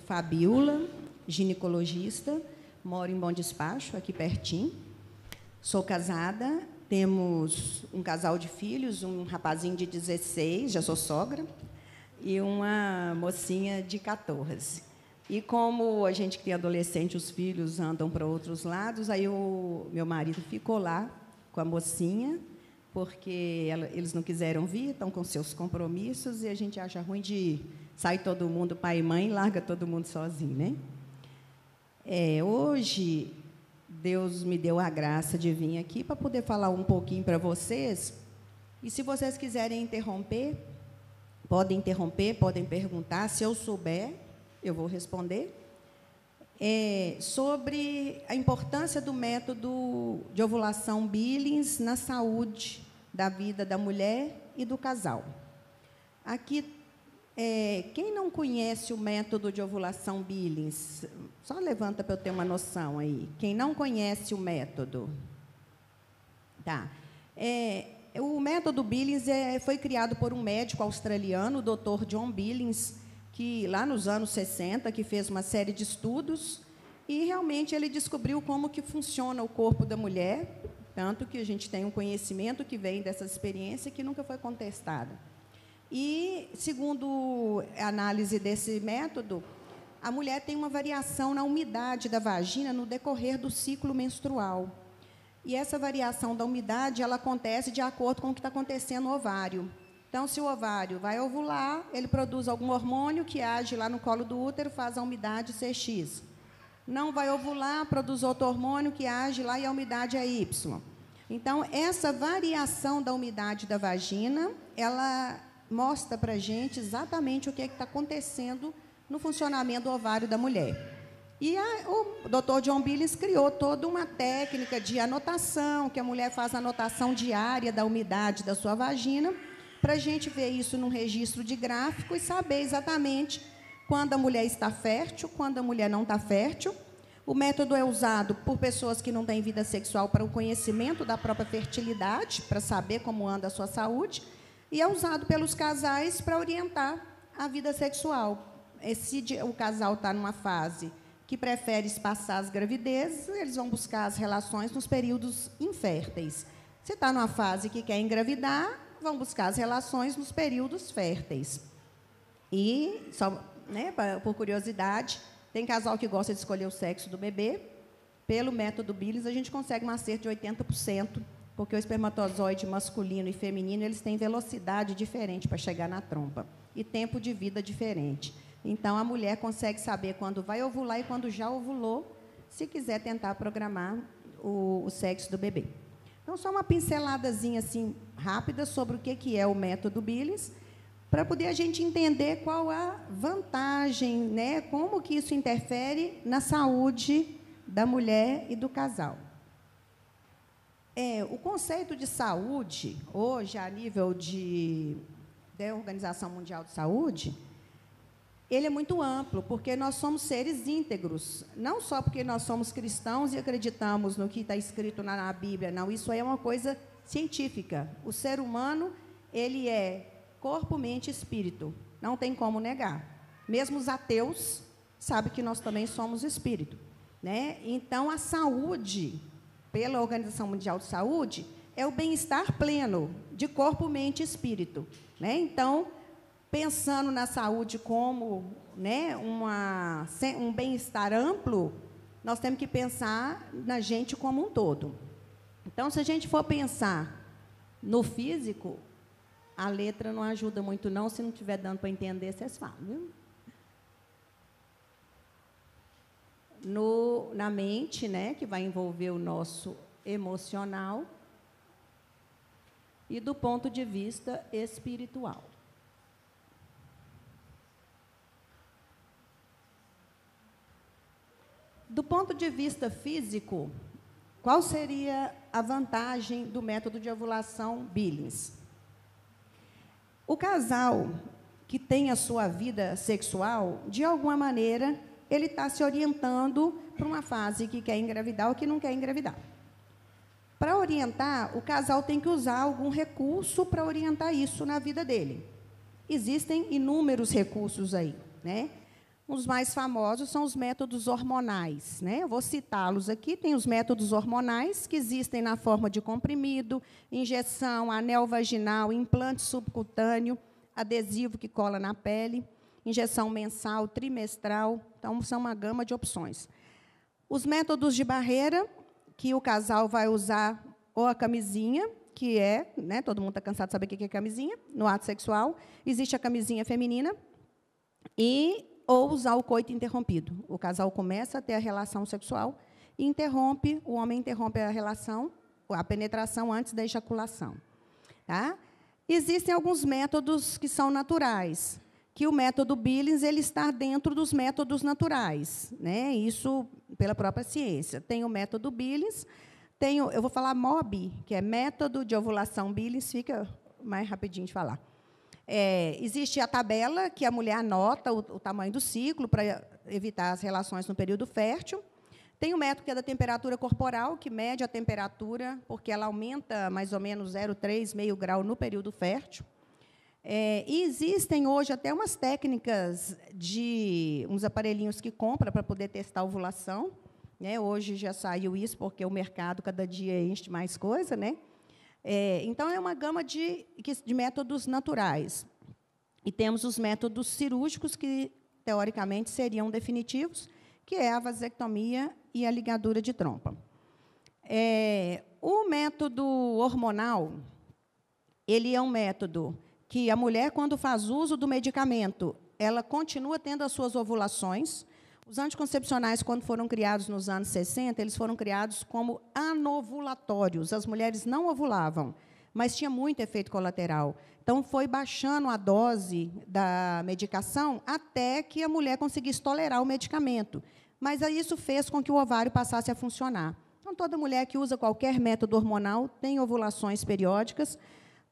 Fabiola, ginecologista, moro em Bom Despacho, aqui pertinho. Sou casada, temos um casal de filhos, um rapazinho de 16, já sou sogra, e uma mocinha de 14. E como a gente que tem adolescente, os filhos andam para outros lados, aí o meu marido ficou lá com a mocinha, porque eles não quiseram vir, estão com seus compromissos, e a gente acha ruim de sair todo mundo, pai e mãe, larga todo mundo sozinho, né? Hoje, Deus me deu a graça de vir aqui para poder falar um pouquinho para vocês, e se vocês quiserem interromper, podem perguntar, se eu souber, eu vou responder, sobre a importância do método de ovulação Billings na saúde da vida da mulher e do casal. Aqui, quem não conhece o método de ovulação Billings, só levanta para eu ter uma noção aí. Quem não conhece o método? Tá. O método Billings foi criado por um médico australiano, o Dr. John Billings, que lá nos anos 60, que fez uma série de estudos, e realmente ele descobriu como que funciona o corpo da mulher, tanto que a gente tem um conhecimento que vem dessa experiência que nunca foi contestada. E, segundo a análise desse método, a mulher tem uma variação na umidade da vagina no decorrer do ciclo menstrual. E essa variação da umidade, ela acontece de acordo com o que está acontecendo no ovário. Então, se o ovário vai ovular, ele produz algum hormônio que age lá no colo do útero, faz a umidade ser X. Não vai ovular, produz outro hormônio que age lá e a umidade é Y. Então, essa variação da umidade da vagina, ela mostra para a gente exatamente o que está acontecendo no funcionamento do ovário da mulher. E o Dr. John Billings criou toda uma técnica de anotação, que a mulher faz a anotação diária da umidade da sua vagina, para a gente ver isso num registro de gráfico e saber exatamente quando a mulher está fértil, quando a mulher não está fértil. O método é usado por pessoas que não têm vida sexual para o conhecimento da própria fertilidade, para saber como anda a sua saúde, e é usado pelos casais para orientar a vida sexual. Se o casal está numa fase que prefere espaçar as gravidezes, eles vão buscar as relações nos períodos inférteis. Se está numa fase que quer engravidar, vão buscar as relações nos períodos férteis. E, só, por curiosidade, tem casal que gosta de escolher o sexo do bebê. Pelo método Billings, a gente consegue um acerto de 80%, porque o espermatozoide masculino e feminino, eles têm velocidade diferente para chegar na trompa, e tempo de vida diferente. Então, a mulher consegue saber quando vai ovular e quando já ovulou, se quiser tentar programar o sexo do bebê. Então, só uma pinceladazinha assim, rápida sobre o que é o método Billings, para poder a gente entender qual a vantagem, como que isso interfere na saúde da mulher e do casal. O conceito de saúde, hoje, a nível da Organização Mundial de Saúde, ele é muito amplo, porque nós somos seres íntegros, não só porque nós somos cristãos e acreditamos no que está escrito na Bíblia, não, isso aí é uma coisa científica. O ser humano, ele é corpo, mente e espírito, não tem como negar. Mesmo os ateus sabem que nós também somos espírito, Então, a saúde, pela Organização Mundial de Saúde, é o bem-estar pleno de corpo, mente e espírito, Então, pensando na saúde como um bem-estar amplo, nós temos que pensar na gente como um todo. Então, se a gente for pensar no físico, a letra não ajuda muito, não. Se não estiver dando para entender, vocês falam, viu? Na mente, que vai envolver o nosso emocional, e do ponto de vista espiritual. Do ponto de vista físico, qual seria a vantagem do método de ovulação Billings? O casal que tem a sua vida sexual, de alguma maneira, ele está se orientando para uma fase que quer engravidar ou que não quer engravidar. Para orientar, o casal tem que usar algum recurso para orientar isso na vida dele. Existem inúmeros recursos aí, Os mais famosos são os métodos hormonais, né? Eu vou citá-los aqui. Tem os métodos hormonais, que existem na forma de comprimido, injeção, anel vaginal, implante subcutâneo, adesivo que cola na pele, injeção mensal, trimestral. Então, são uma gama de opções. Os métodos de barreira, que o casal vai usar ou a camisinha, que é, né, todo mundo está cansado de saber o que é camisinha, no ato sexual. Existe a camisinha feminina, ou usar o coito interrompido. O casal começa a ter a relação sexual e interrompe, o homem interrompe a relação, a penetração antes da ejaculação. Tá? Existem alguns métodos que são naturais, que o método Billings ele está dentro dos métodos naturais, né? Isso pela própria ciência. Tem o método Billings, eu vou falar MOB, que é método de ovulação Billings, fica mais rapidinho de falar. Existe a tabela, que a mulher anota o tamanho do ciclo para evitar as relações no período fértil. Tem o método que é da temperatura corporal, que mede a temperatura, porque ela aumenta mais ou menos 0,3, meio grau no período fértil. E existem hoje até umas técnicas de uns aparelhinhos que compra para poder testar a ovulação. Né? Hoje já saiu isso, porque o mercado cada dia enche mais coisa, né? Então, é uma gama de métodos naturais. E temos os métodos cirúrgicos, que, teoricamente, seriam definitivos, que é a vasectomia e a ligadura de trompa. O método hormonal, ele é um método que a mulher, quando faz uso do medicamento, ela continua tendo as suas ovulações. Os anticoncepcionais, quando foram criados nos anos 60, eles foram criados como anovulatórios. As mulheres não ovulavam, mas tinha muito efeito colateral. Então, foi baixando a dose da medicação até que a mulher conseguisse tolerar o medicamento. Mas isso fez com que o ovário passasse a funcionar. Então, toda mulher que usa qualquer método hormonal tem ovulações periódicas,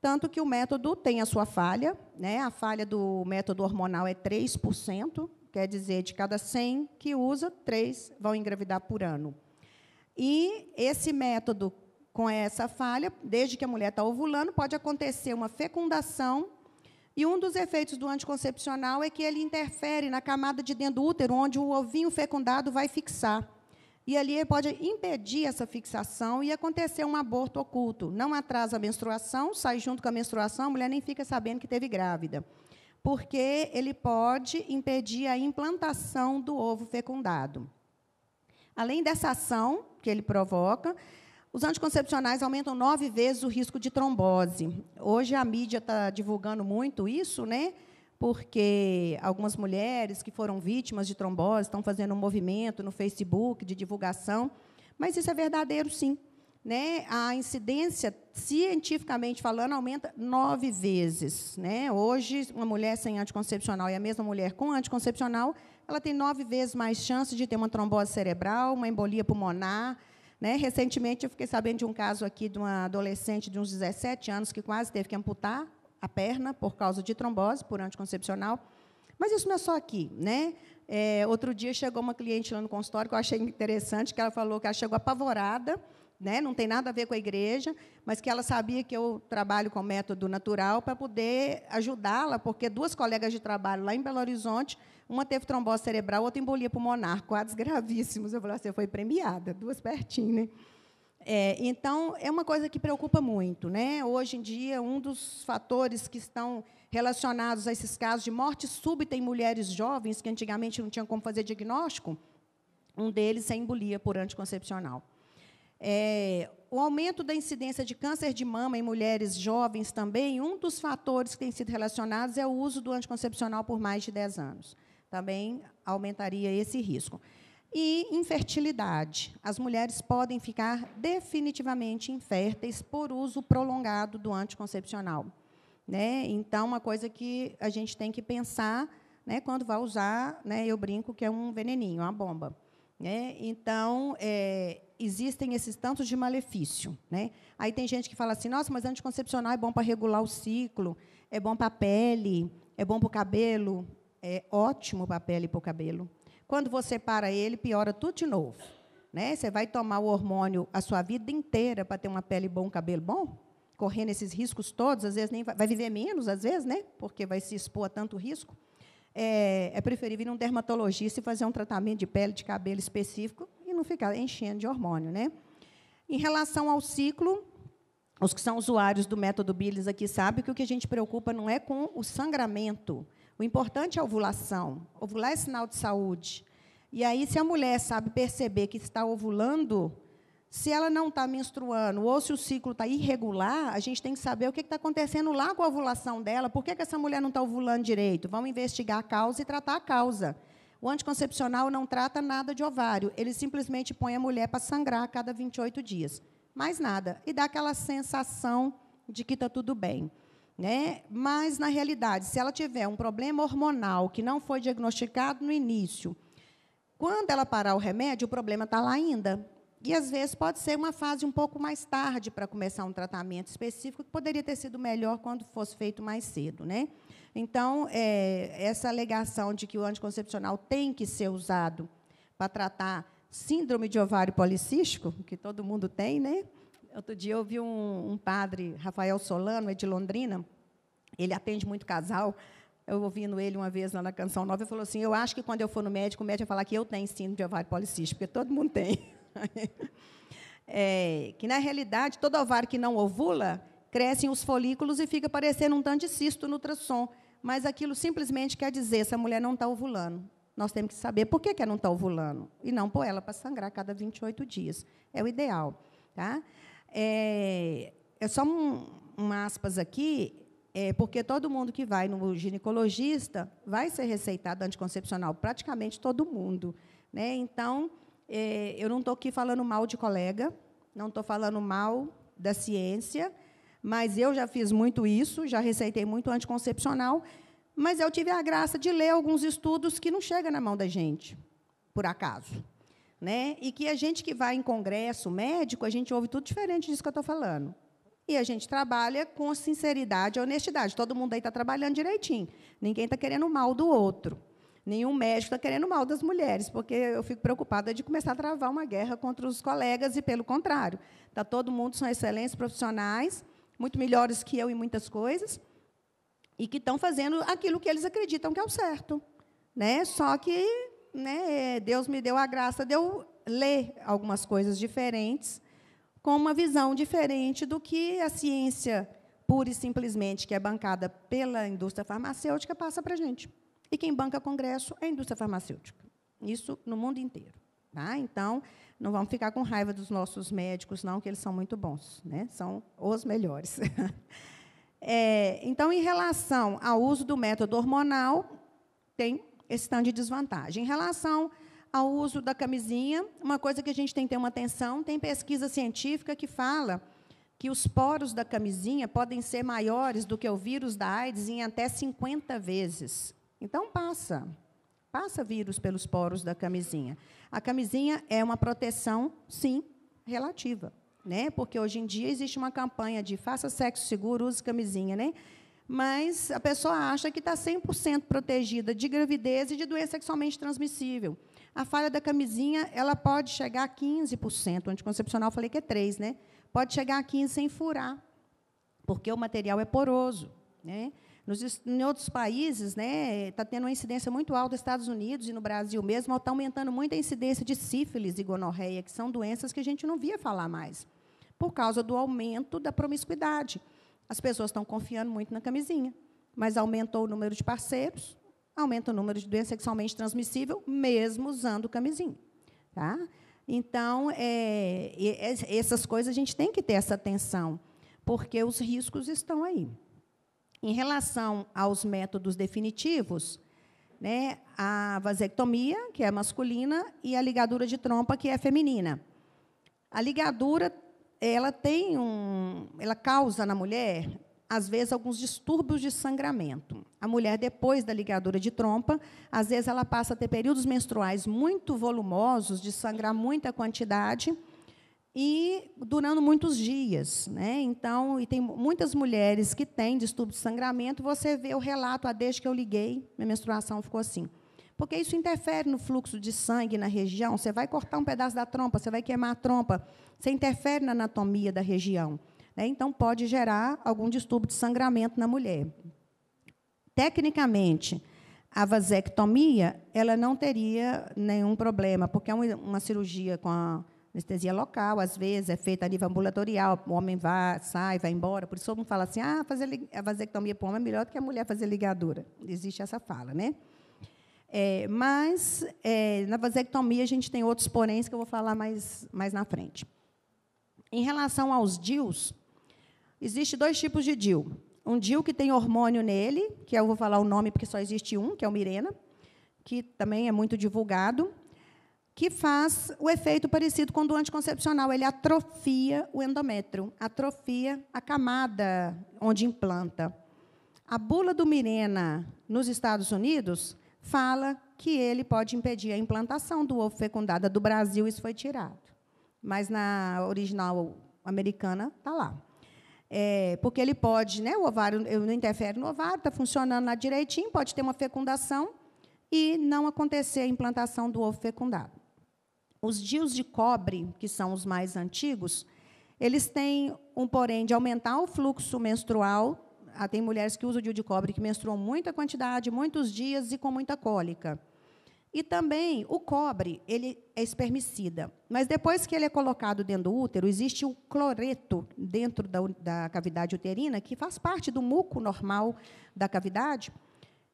tanto que o método tem a sua falha, né? A falha do método hormonal é 3%, quer dizer, de cada 100 que usa, 3 vão engravidar por ano. E esse método, com essa falha, desde que a mulher está ovulando, pode acontecer uma fecundação, e um dos efeitos do anticoncepcional é que ele interfere na camada de dentro do útero, onde o ovinho fecundado vai fixar. E ali ele pode impedir essa fixação e acontecer um aborto oculto. Não atrasa a menstruação, sai junto com a menstruação, a mulher nem fica sabendo que teve grávida, porque ele pode impedir a implantação do ovo fecundado. Além dessa ação que ele provoca, os anticoncepcionais aumentam 9 vezes o risco de trombose. Hoje a mídia está divulgando muito isso, né? Porque algumas mulheres que foram vítimas de trombose estão fazendo um movimento no Facebook de divulgação, mas isso é verdadeiro, sim. Né? A incidência, cientificamente falando, aumenta 9 vezes. Né? Hoje, uma mulher sem anticoncepcional e a mesma mulher com anticoncepcional, ela tem 9 vezes mais chance de ter uma trombose cerebral, uma embolia pulmonar. Né? Recentemente, eu fiquei sabendo de um caso aqui de uma adolescente de uns 17 anos que quase teve que amputar a perna por causa de trombose, por anticoncepcional. Mas isso não é só aqui. Né? Outro dia, chegou uma cliente lá no consultório, que eu achei interessante, que ela falou que ela chegou apavorada, né? Não tem nada a ver com a igreja, mas que ela sabia que eu trabalho com método natural para poder ajudá-la, porque 2 colegas de trabalho lá em Belo Horizonte, uma teve trombose cerebral, outra embolia pulmonar, quadros gravíssimos. Eu falei, você foi premiada, 2 pertinho. Né? Então, é uma coisa que preocupa muito. Né? Hoje em dia, um dos fatores que estão relacionados a esses casos de morte súbita em mulheres jovens, que antigamente não tinham como fazer diagnóstico, um deles é a embolia por anticoncepcional. O aumento da incidência de câncer de mama em mulheres jovens também, um dos fatores que tem sido relacionados é o uso do anticoncepcional por mais de 10 anos. Também aumentaria esse risco. E infertilidade. As mulheres podem ficar definitivamente inférteis por uso prolongado do anticoncepcional. Né? Então, uma coisa que a gente tem que pensar, né, quando vai usar, né, eu brinco que é um veneninho, uma bomba. Né? Então, existem esses tantos de malefício. Né? Aí tem gente que fala assim, nossa, mas anticoncepcional é bom para regular o ciclo, é bom para a pele, é bom para o cabelo. É ótimo para a pele e para o cabelo. Quando você para ele, piora tudo de novo. Né? Você vai tomar o hormônio a sua vida inteira para ter uma pele bom, um cabelo bom? Correndo esses riscos todos, às vezes nem vai viver menos, às vezes, né? Porque vai se expor a tanto risco. é preferível ir num dermatologista e fazer um tratamento de pele, de cabelo específico e não ficar enchendo de hormônio, né? Em relação ao ciclo, os que são usuários do método Billings aqui sabem que o que a gente preocupa não é com o sangramento. O importante é a ovulação. Ovular é sinal de saúde. E aí, se a mulher sabe perceber que está ovulando, se ela não está menstruando ou se o ciclo está irregular, a gente tem que saber o que está acontecendo lá com a ovulação dela, por que essa mulher não está ovulando direito. Vamos investigar a causa e tratar a causa. O anticoncepcional não trata nada de ovário, ele simplesmente põe a mulher para sangrar a cada 28 dias. Mais nada. E dá aquela sensação de que está tudo bem. Né? Mas, na realidade, se ela tiver um problema hormonal que não foi diagnosticado no início, quando ela parar o remédio, o problema está lá ainda. E, às vezes, pode ser uma fase um pouco mais tarde para começar um tratamento específico, que poderia ter sido melhor quando fosse feito mais cedo. Né? Então, essa alegação de que o anticoncepcional tem que ser usado para tratar síndrome de ovário policístico, que todo mundo tem, né? Outro dia eu ouvi um padre, Rafael Solano, é de Londrina, ele atende muito casal, eu ouvindo ele uma vez lá na Canção Nova, ele falou assim, eu acho que quando eu for no médico, o médico vai falar que eu tenho síndrome de ovário policístico, porque todo mundo tem. Que, na realidade, todo ovário que não ovula, crescem os folículos e fica parecendo um tanto de cisto no ultrassom, mas aquilo simplesmente quer dizer, essa mulher não está ovulando. Nós temos que saber por que ela não está ovulando, e não pôr ela para sangrar a cada 28 dias. É o ideal. Tá? É só aspas aqui, porque todo mundo que vai no ginecologista vai ser receitado anticoncepcional, praticamente todo mundo. Né? Então, eu não estou aqui falando mal de colega, não estou falando mal da ciência, mas eu já fiz muito isso, já receitei muito anticoncepcional, mas eu tive a graça de ler alguns estudos que não chegam na mão da gente, por acaso. Né? E que a gente que vai em congresso médico, a gente ouve tudo diferente disso que eu estou falando. E a gente trabalha com sinceridade e honestidade. Todo mundo aí está trabalhando direitinho. Ninguém está querendo o mal do outro. Nenhum médico está querendo o mal das mulheres, porque eu fico preocupada de começar a travar uma guerra contra os colegas, e, pelo contrário, todo mundo são excelentes profissionais, muito melhores que eu em muitas coisas, e que estão fazendo aquilo que eles acreditam que é o certo. Né? Só que, né, Deus me deu a graça de eu ler algumas coisas diferentes, com uma visão diferente do que a ciência, pura e simplesmente, que é bancada pela indústria farmacêutica, passa para a gente. E quem banca congresso é a indústria farmacêutica. Isso no mundo inteiro. Tá? Então, não vamos ficar com raiva dos nossos médicos, não, que eles são muito bons. Né? São os melhores. Então, em relação ao uso do método hormonal, tem esse tanto de desvantagem. Em relação ao uso da camisinha, uma coisa que a gente tem que ter uma atenção, tem pesquisa científica que fala que os poros da camisinha podem ser maiores do que o vírus da AIDS em até 50 vezes. Então, passa vírus pelos poros da camisinha. A camisinha é uma proteção, sim, relativa. Né? Porque, hoje em dia, existe uma campanha de faça sexo seguro, use camisinha. Né? Mas a pessoa acha que está 100% protegida de gravidez e de doença sexualmente transmissível. A falha da camisinha ela pode chegar a 15%. O anticoncepcional, eu falei que é 3%. Né? Pode chegar a 15% sem furar, porque o material é poroso. Né? Em outros países, né, está tendo uma incidência muito alta nos Estados Unidos e no Brasil mesmo, está aumentando muito a incidência de sífilis e gonorreia, que são doenças que a gente não via falar mais, por causa do aumento da promiscuidade. As pessoas estão confiando muito na camisinha, mas aumentou o número de parceiros, aumenta o número de doença sexualmente transmissível, mesmo usando camisinha. Tá? Então, essas coisas a gente tem que ter essa atenção, porque os riscos estão aí. Em relação aos métodos definitivos, né, a vasectomia, que é masculina, e a ligadura de trompa, que é feminina. A ligadura, ela causa na mulher, às vezes, alguns distúrbios de sangramento. A mulher, depois da ligadura de trompa, às vezes ela passa a ter períodos menstruais muito volumosos, de sangrar muita quantidade, e durando muitos dias. Né? Então, e tem muitas mulheres que têm distúrbio de sangramento, você vê o relato, desde que eu liguei, minha menstruação ficou assim. Porque isso interfere no fluxo de sangue na região, você vai cortar um pedaço da trompa, você vai queimar a trompa, você interfere na anatomia da região. Né? Então, pode gerar algum distúrbio de sangramento na mulher. Tecnicamente, a vasectomia, ela não teria nenhum problema, porque é uma cirurgia com a anestesia local, às vezes é feita a nível ambulatorial, o homem vai, sai, vai embora. Por isso, todo mundo fala assim, fazer a vasectomia para o homem é melhor do que a mulher fazer ligadura. Existe essa fala, né? Mas, na vasectomia, a gente tem outros poréns que eu vou falar mais na frente. Em relação aos DIUs, existe 2 tipos de DIU. Um DIU que tem hormônio nele, que eu vou falar o nome porque só existe um, que é o Mirena, que também é muito divulgado, que faz o efeito parecido com o do anticoncepcional. Ele atrofia o endométrio, atrofia a camada onde implanta. A bula do Mirena, nos Estados Unidos, fala que ele pode impedir a implantação do ovo fecundado. Do Brasil, isso foi tirado. Mas, na original americana, está lá. Porque ele pode, né, o ovário não interfere no ovário, está funcionando lá direitinho, pode ter uma fecundação e não acontecer a implantação do ovo fecundado. Os DIUs de cobre, que são os mais antigos, eles têm um porém de aumentar o fluxo menstrual. Tem mulheres que usam o DIU de cobre que menstruam muita quantidade, muitos dias e com muita cólica. E também o cobre, ele é espermicida. Mas depois que ele é colocado dentro do útero, existe o cloreto dentro da cavidade uterina, que faz parte do muco normal da cavidade,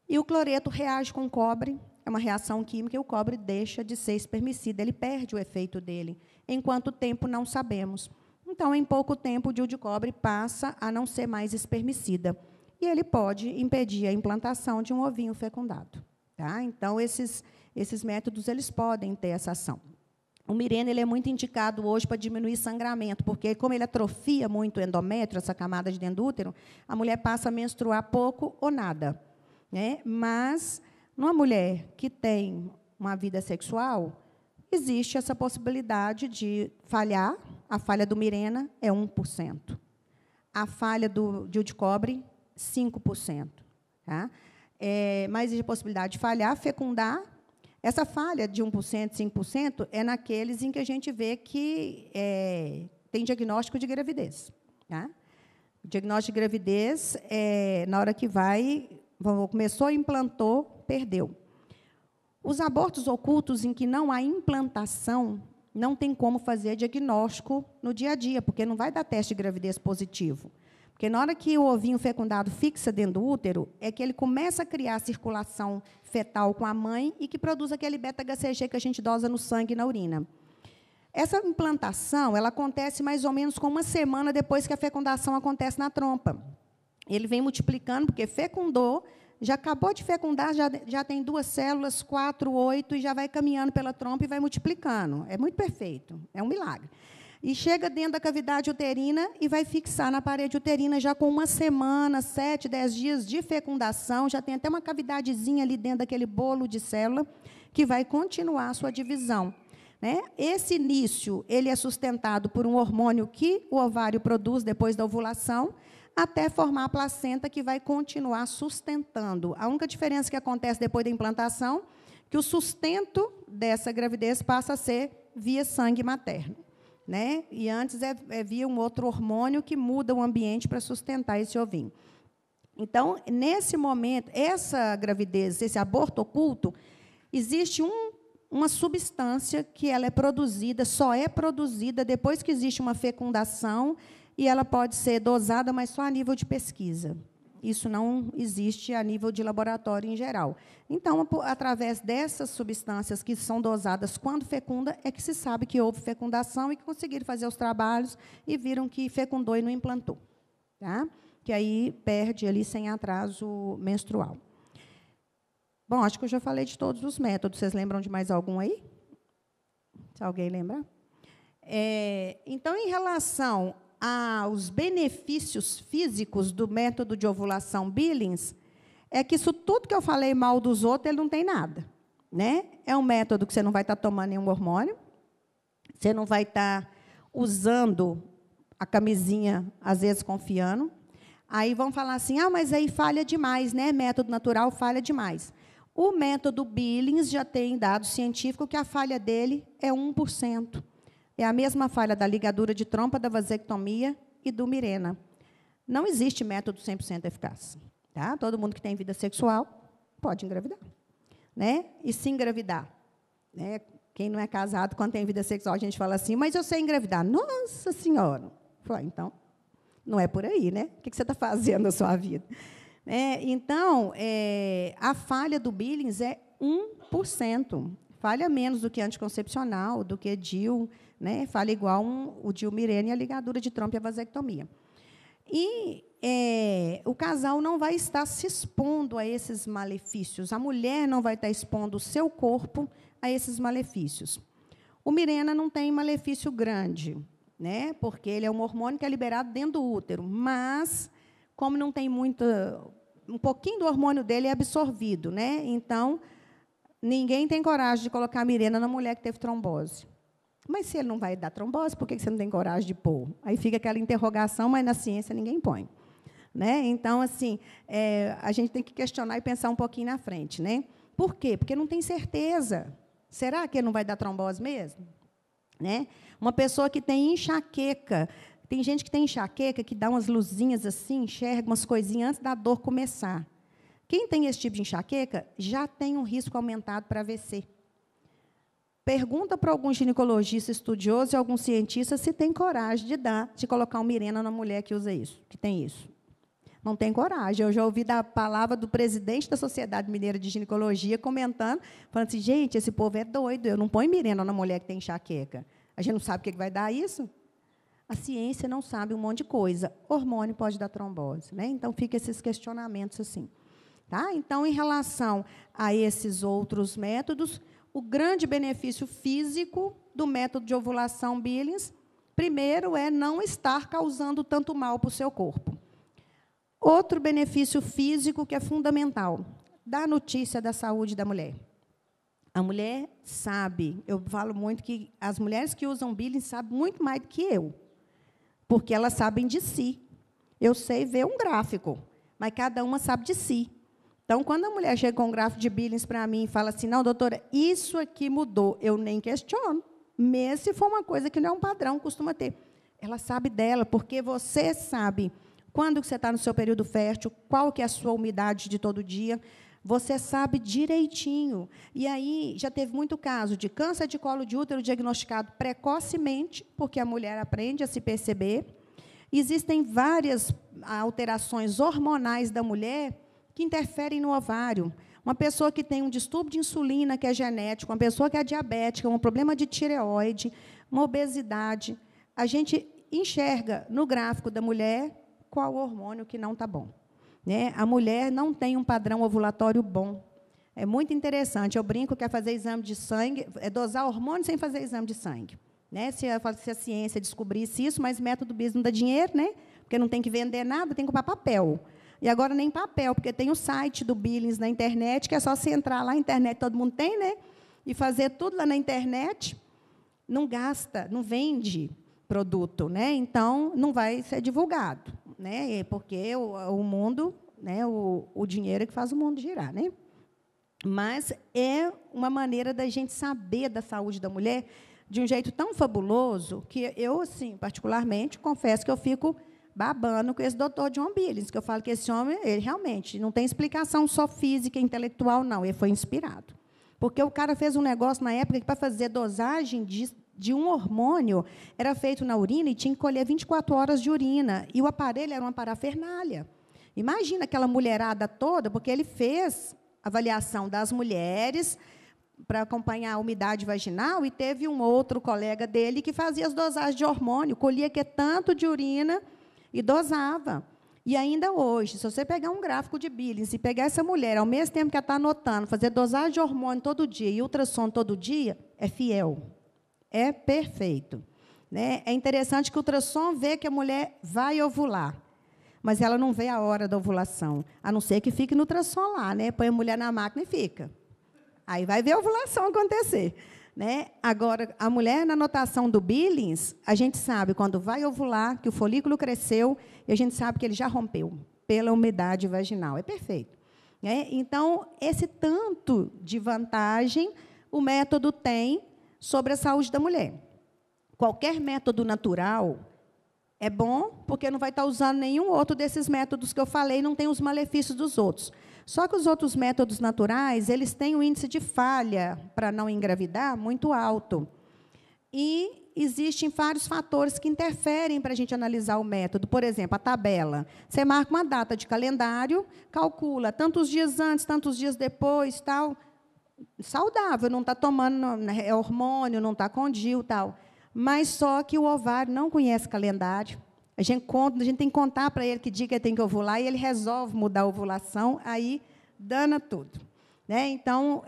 e o cloreto reage com o cobre, é uma reação química, e o cobre deixa de ser espermicida, ele perde o efeito dele. Em quanto tempo, não sabemos. Então, em pouco tempo, o DIU de cobre passa a não ser mais espermicida, e ele pode impedir a implantação de um ovinho fecundado. Tá? Então, esses métodos eles podem ter essa ação. O Mirena ele é muito indicado hoje para diminuir sangramento, porque, como ele atrofia muito o endométrio, essa camada de dentro do útero, a mulher passa a menstruar pouco ou nada. Né? Mas, numa mulher que tem uma vida sexual, existe essa possibilidade de falhar. A falha do Mirena é 1%. A falha do DIU de cobre, 5%. Tá? Mas existe a possibilidade de falhar, fecundar. Essa falha de 1%, 5%, é naqueles em que a gente vê que tem diagnóstico de gravidez. Tá? O diagnóstico de gravidez, na hora que começou, implantou, perdeu. Os abortos ocultos em que não há implantação, não tem como fazer diagnóstico no dia a dia, porque não vai dar teste de gravidez positivo. Porque, na hora que o ovinho fecundado fixa dentro do útero, é que ele começa a criar circulação fetal com a mãe e que produz aquele beta-HCG que a gente dosa no sangue e na urina. Essa implantação ela acontece mais ou menos com 1 semana depois que a fecundação acontece na trompa. Ele vem multiplicando, porque fecundou, já acabou de fecundar, já tem 2 células, 4, 8, e já vai caminhando pela trompa e vai multiplicando. É muito perfeito, é um milagre. E chega dentro da cavidade uterina e vai fixar na parede uterina já com 1 semana, 7, 10 dias de fecundação, já tem até uma cavidadezinha ali dentro daquele bolo de célula que vai continuar a sua divisão. Né? Esse início ele é sustentado por um hormônio que o ovário produz depois da ovulação, até formar a placenta que vai continuar sustentando. A única diferença que acontece depois da implantação é que o sustento dessa gravidez passa a ser via sangue materno. Né? E antes é via um outro hormônio que muda o ambiente para sustentar esse ovinho. Então, nesse momento, essa gravidez, esse aborto oculto, existe uma substância que ela é produzida, só é produzida depois que existe uma fecundação, e ela pode ser dosada, mas só a nível de pesquisa. Isso não existe a nível de laboratório em geral. Então, através dessas substâncias que são dosadas quando fecunda, é que se sabe que houve fecundação e que conseguiram fazer os trabalhos e viram que fecundou e não implantou. Tá? Que aí perde ali sem atraso menstrual. Bom, acho que eu já falei de todos os métodos. Vocês lembram de mais algum aí? Se alguém lembra? Então, em relação aos benefícios físicos do método de ovulação Billings, é que isso tudo que eu falei mal dos outros, ele não tem nada. Né? É um método que você não vai estar tomando nenhum hormônio, você não vai estar usando a camisinha, às vezes, confiando. Aí vão falar assim, mas aí falha demais, né? Método natural falha demais. O método Billings já tem dado científico que a falha dele é 1%. É a mesma falha da ligadura de trompa, da vasectomia e do Mirena. Não existe método 100% eficaz. Tá? Todo mundo que tem vida sexual pode engravidar. Né? E se engravidar? Né? Quem não é casado, quando tem vida sexual, a gente fala assim, mas eu sei engravidar. Nossa Senhora! Falei, então, não é por aí, né? O que você está fazendo na sua vida? Então, a falha do Billings é 1%. Falha menos do que anticoncepcional, do que DIU, né? Falha igual o DIU Mirena e a ligadura de trompa e a vasectomia. E o casal não vai estar se expondo a esses malefícios. A mulher não vai estar expondo o seu corpo a esses malefícios. O Mirena não tem malefício grande, né? Porque ele é um hormônio que é liberado dentro do útero, mas, como não tem um pouquinho do hormônio dele é absorvido, né? Então, ninguém tem coragem de colocar a Mirena na mulher que teve trombose. Mas, se ele não vai dar trombose, por que você não tem coragem de pôr? Aí fica aquela interrogação, mas, na ciência, ninguém põe. Né? Então, assim, a gente tem que questionar e pensar um pouquinho na frente. Né? Por quê? Porque não tem certeza. Será que ele não vai dar trombose mesmo? Né? Uma pessoa que tem enxaqueca, tem gente que tem enxaqueca, que dá umas luzinhas assim, enxerga umas coisinhas antes da dor começar. Quem tem esse tipo de enxaqueca já tem um risco aumentado para AVC. Pergunta para algum ginecologista estudioso e algum cientista se tem coragem de colocar um Mirena na mulher que usa isso, que tem isso. Não tem coragem. Eu já ouvi da palavra do presidente da Sociedade Mineira de Ginecologia comentando, falando assim, gente, esse povo é doido, eu não ponho Mirena na mulher que tem enxaqueca. A gente não sabe o que vai dar isso? A ciência não sabe um monte de coisa. Hormônio pode dar trombose. Né? Então, fica esses questionamentos assim. Tá? Então, em relação a esses outros métodos, o grande benefício físico do método de ovulação Billings, primeiro, é não estar causando tanto mal para o seu corpo. Outro benefício físico que é fundamental, dá notícia da saúde da mulher. A mulher sabe, eu falo muito que as mulheres que usam Billings sabem muito mais do que eu, porque elas sabem de si. Eu sei ver um gráfico, mas cada uma sabe de si. Então, quando a mulher chega com um gráfico de Billings para mim e fala assim, não, doutora, isso aqui mudou, eu nem questiono, mesmo se for uma coisa que não é um padrão, costuma ter. Ela sabe dela, porque você sabe quando que você está no seu período fértil, qual que é a sua umidade de todo dia, você sabe direitinho. E aí, já teve muito caso de câncer de colo de útero diagnosticado precocemente, porque a mulher aprende a se perceber. Existem várias alterações hormonais da mulher que interferem no ovário. Uma pessoa que tem um distúrbio de insulina, que é genético, uma pessoa que é diabética, um problema de tireoide, uma obesidade, a gente enxerga no gráfico da mulher qual hormônio que não está bom. Né? A mulher não tem um padrão ovulatório bom. É muito interessante. Eu brinco que é fazer exame de sangue, é dosar hormônio sem fazer exame de sangue. Né? Se a ciência descobrisse isso, mas método Billings não dá dinheiro, né? Porque não tem que vender nada, tem que comprar papel. E agora nem papel, porque tem o site do Billings na internet, que é só você entrar lá, a internet todo mundo tem, né? E fazer tudo lá na internet, não gasta, não vende produto, né? Então, não vai ser divulgado, né? Porque o mundo, né? O dinheiro é que faz o mundo girar, né? Mas é uma maneira da gente saber da saúde da mulher de um jeito tão fabuloso que eu, assim, particularmente, confesso que eu fico babando com esse doutor John Billings, que eu falo que esse homem, ele realmente não tem explicação só física e intelectual, não, ele foi inspirado. Porque o cara fez um negócio na época que, para fazer dosagem de um hormônio, era feito na urina e tinha que colher 24 horas de urina. E o aparelho era uma parafernália. Imagina aquela mulherada toda, porque ele fez avaliação das mulheres para acompanhar a umidade vaginal, e teve um outro colega dele que fazia as dosagens de hormônio, colhia que tanto de urina e dosava. E ainda hoje, se você pegar um gráfico de Billings e pegar essa mulher, ao mesmo tempo que ela está anotando, fazer dosagem de hormônio todo dia e ultrassom todo dia, é fiel. É perfeito. Né? É interessante que o ultrassom vê que a mulher vai ovular, mas ela não vê a hora da ovulação, a não ser que fique no ultrassom lá, né? Põe a mulher na máquina e fica. Aí vai ver a ovulação acontecer. Né? Agora, a mulher, na anotação do Billings, a gente sabe quando vai ovular, que o folículo cresceu, e a gente sabe que ele já rompeu pela umidade vaginal. É perfeito. Né? Então, esse tanto de vantagem o método tem sobre a saúde da mulher. Qualquer método natural, É bom porque não vai estar usando nenhum outro desses métodos que eu falei, não tem os malefícios dos outros. Só que os outros métodos naturais, eles têm um índice de falha para não engravidar muito alto. E existem vários fatores que interferem para a gente analisar o método. Por exemplo, a tabela. Você marca uma data de calendário, calcula tantos dias antes, tantos dias depois, tal. Saudável, não está tomando hormônio, não está com DIU, tal. Mas só que o ovário não conhece calendário. A gente tem que contar para ele que dia que ele tem que ovular, e ele resolve mudar a ovulação, aí dana tudo. Né? Então,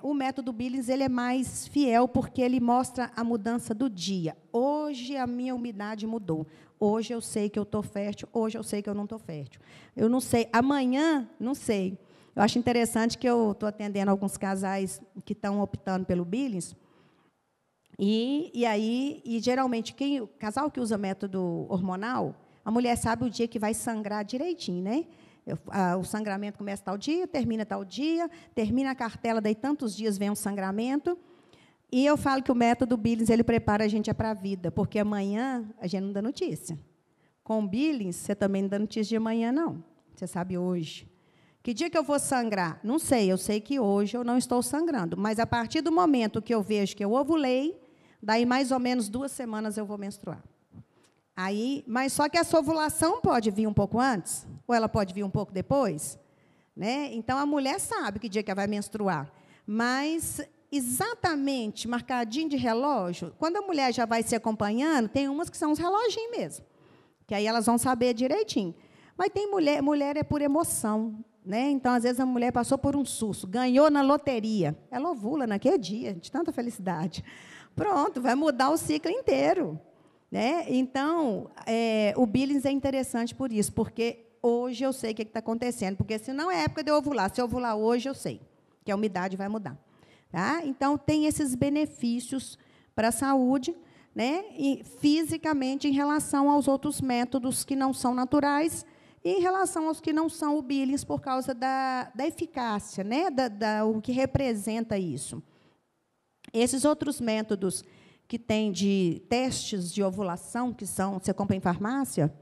o método Billings ele é mais fiel, porque ele mostra a mudança do dia. Hoje, a minha umidade mudou. Hoje, eu sei que eu estou fértil. Hoje, eu sei que eu não estou fértil. Eu não sei. Amanhã, não sei. Eu acho interessante que eu estou atendendo alguns casais que estão optando pelo Billings. E geralmente, o casal que usa método hormonal, a mulher sabe o dia que vai sangrar direitinho, né? O sangramento começa tal dia, termina tal dia, termina a cartela, daí tantos dias vem um sangramento. E eu falo que o método Billings ele prepara a gente para a vida, porque amanhã a gente não dá notícia. Com o Billings, você também não dá notícia de amanhã, não. Você sabe hoje. Que dia que eu vou sangrar? Não sei, eu sei que hoje eu não estou sangrando, mas a partir do momento que eu vejo que eu ovulei, daí mais ou menos 2 semanas eu vou menstruar. Aí, mas só que essa ovulação pode vir um pouco antes, ou ela pode vir um pouco depois, né? Então a mulher sabe que dia que ela vai menstruar, mas exatamente marcadinho de relógio, quando a mulher já vai se acompanhando, tem umas que são os reloginhos mesmo, que aí elas vão saber direitinho. Mas tem mulher é por emoção, né? Então às vezes a mulher passou por um susto, ganhou na loteria, ela ovula naquele dia, de tanta felicidade. Pronto, vai mudar o ciclo inteiro. Né? Então, o Billings é interessante por isso, porque hoje eu sei o que está acontecendo, porque se não é época de eu ovular, se eu ovular hoje, eu sei que a umidade vai mudar. Tá? Então, tem esses benefícios para a saúde, né? E fisicamente, em relação aos outros métodos que não são naturais, e em relação aos que não são o Billings, por causa da eficácia, né? O que representa isso. Esses outros métodos que tem de testes de ovulação, que você compra em farmácia,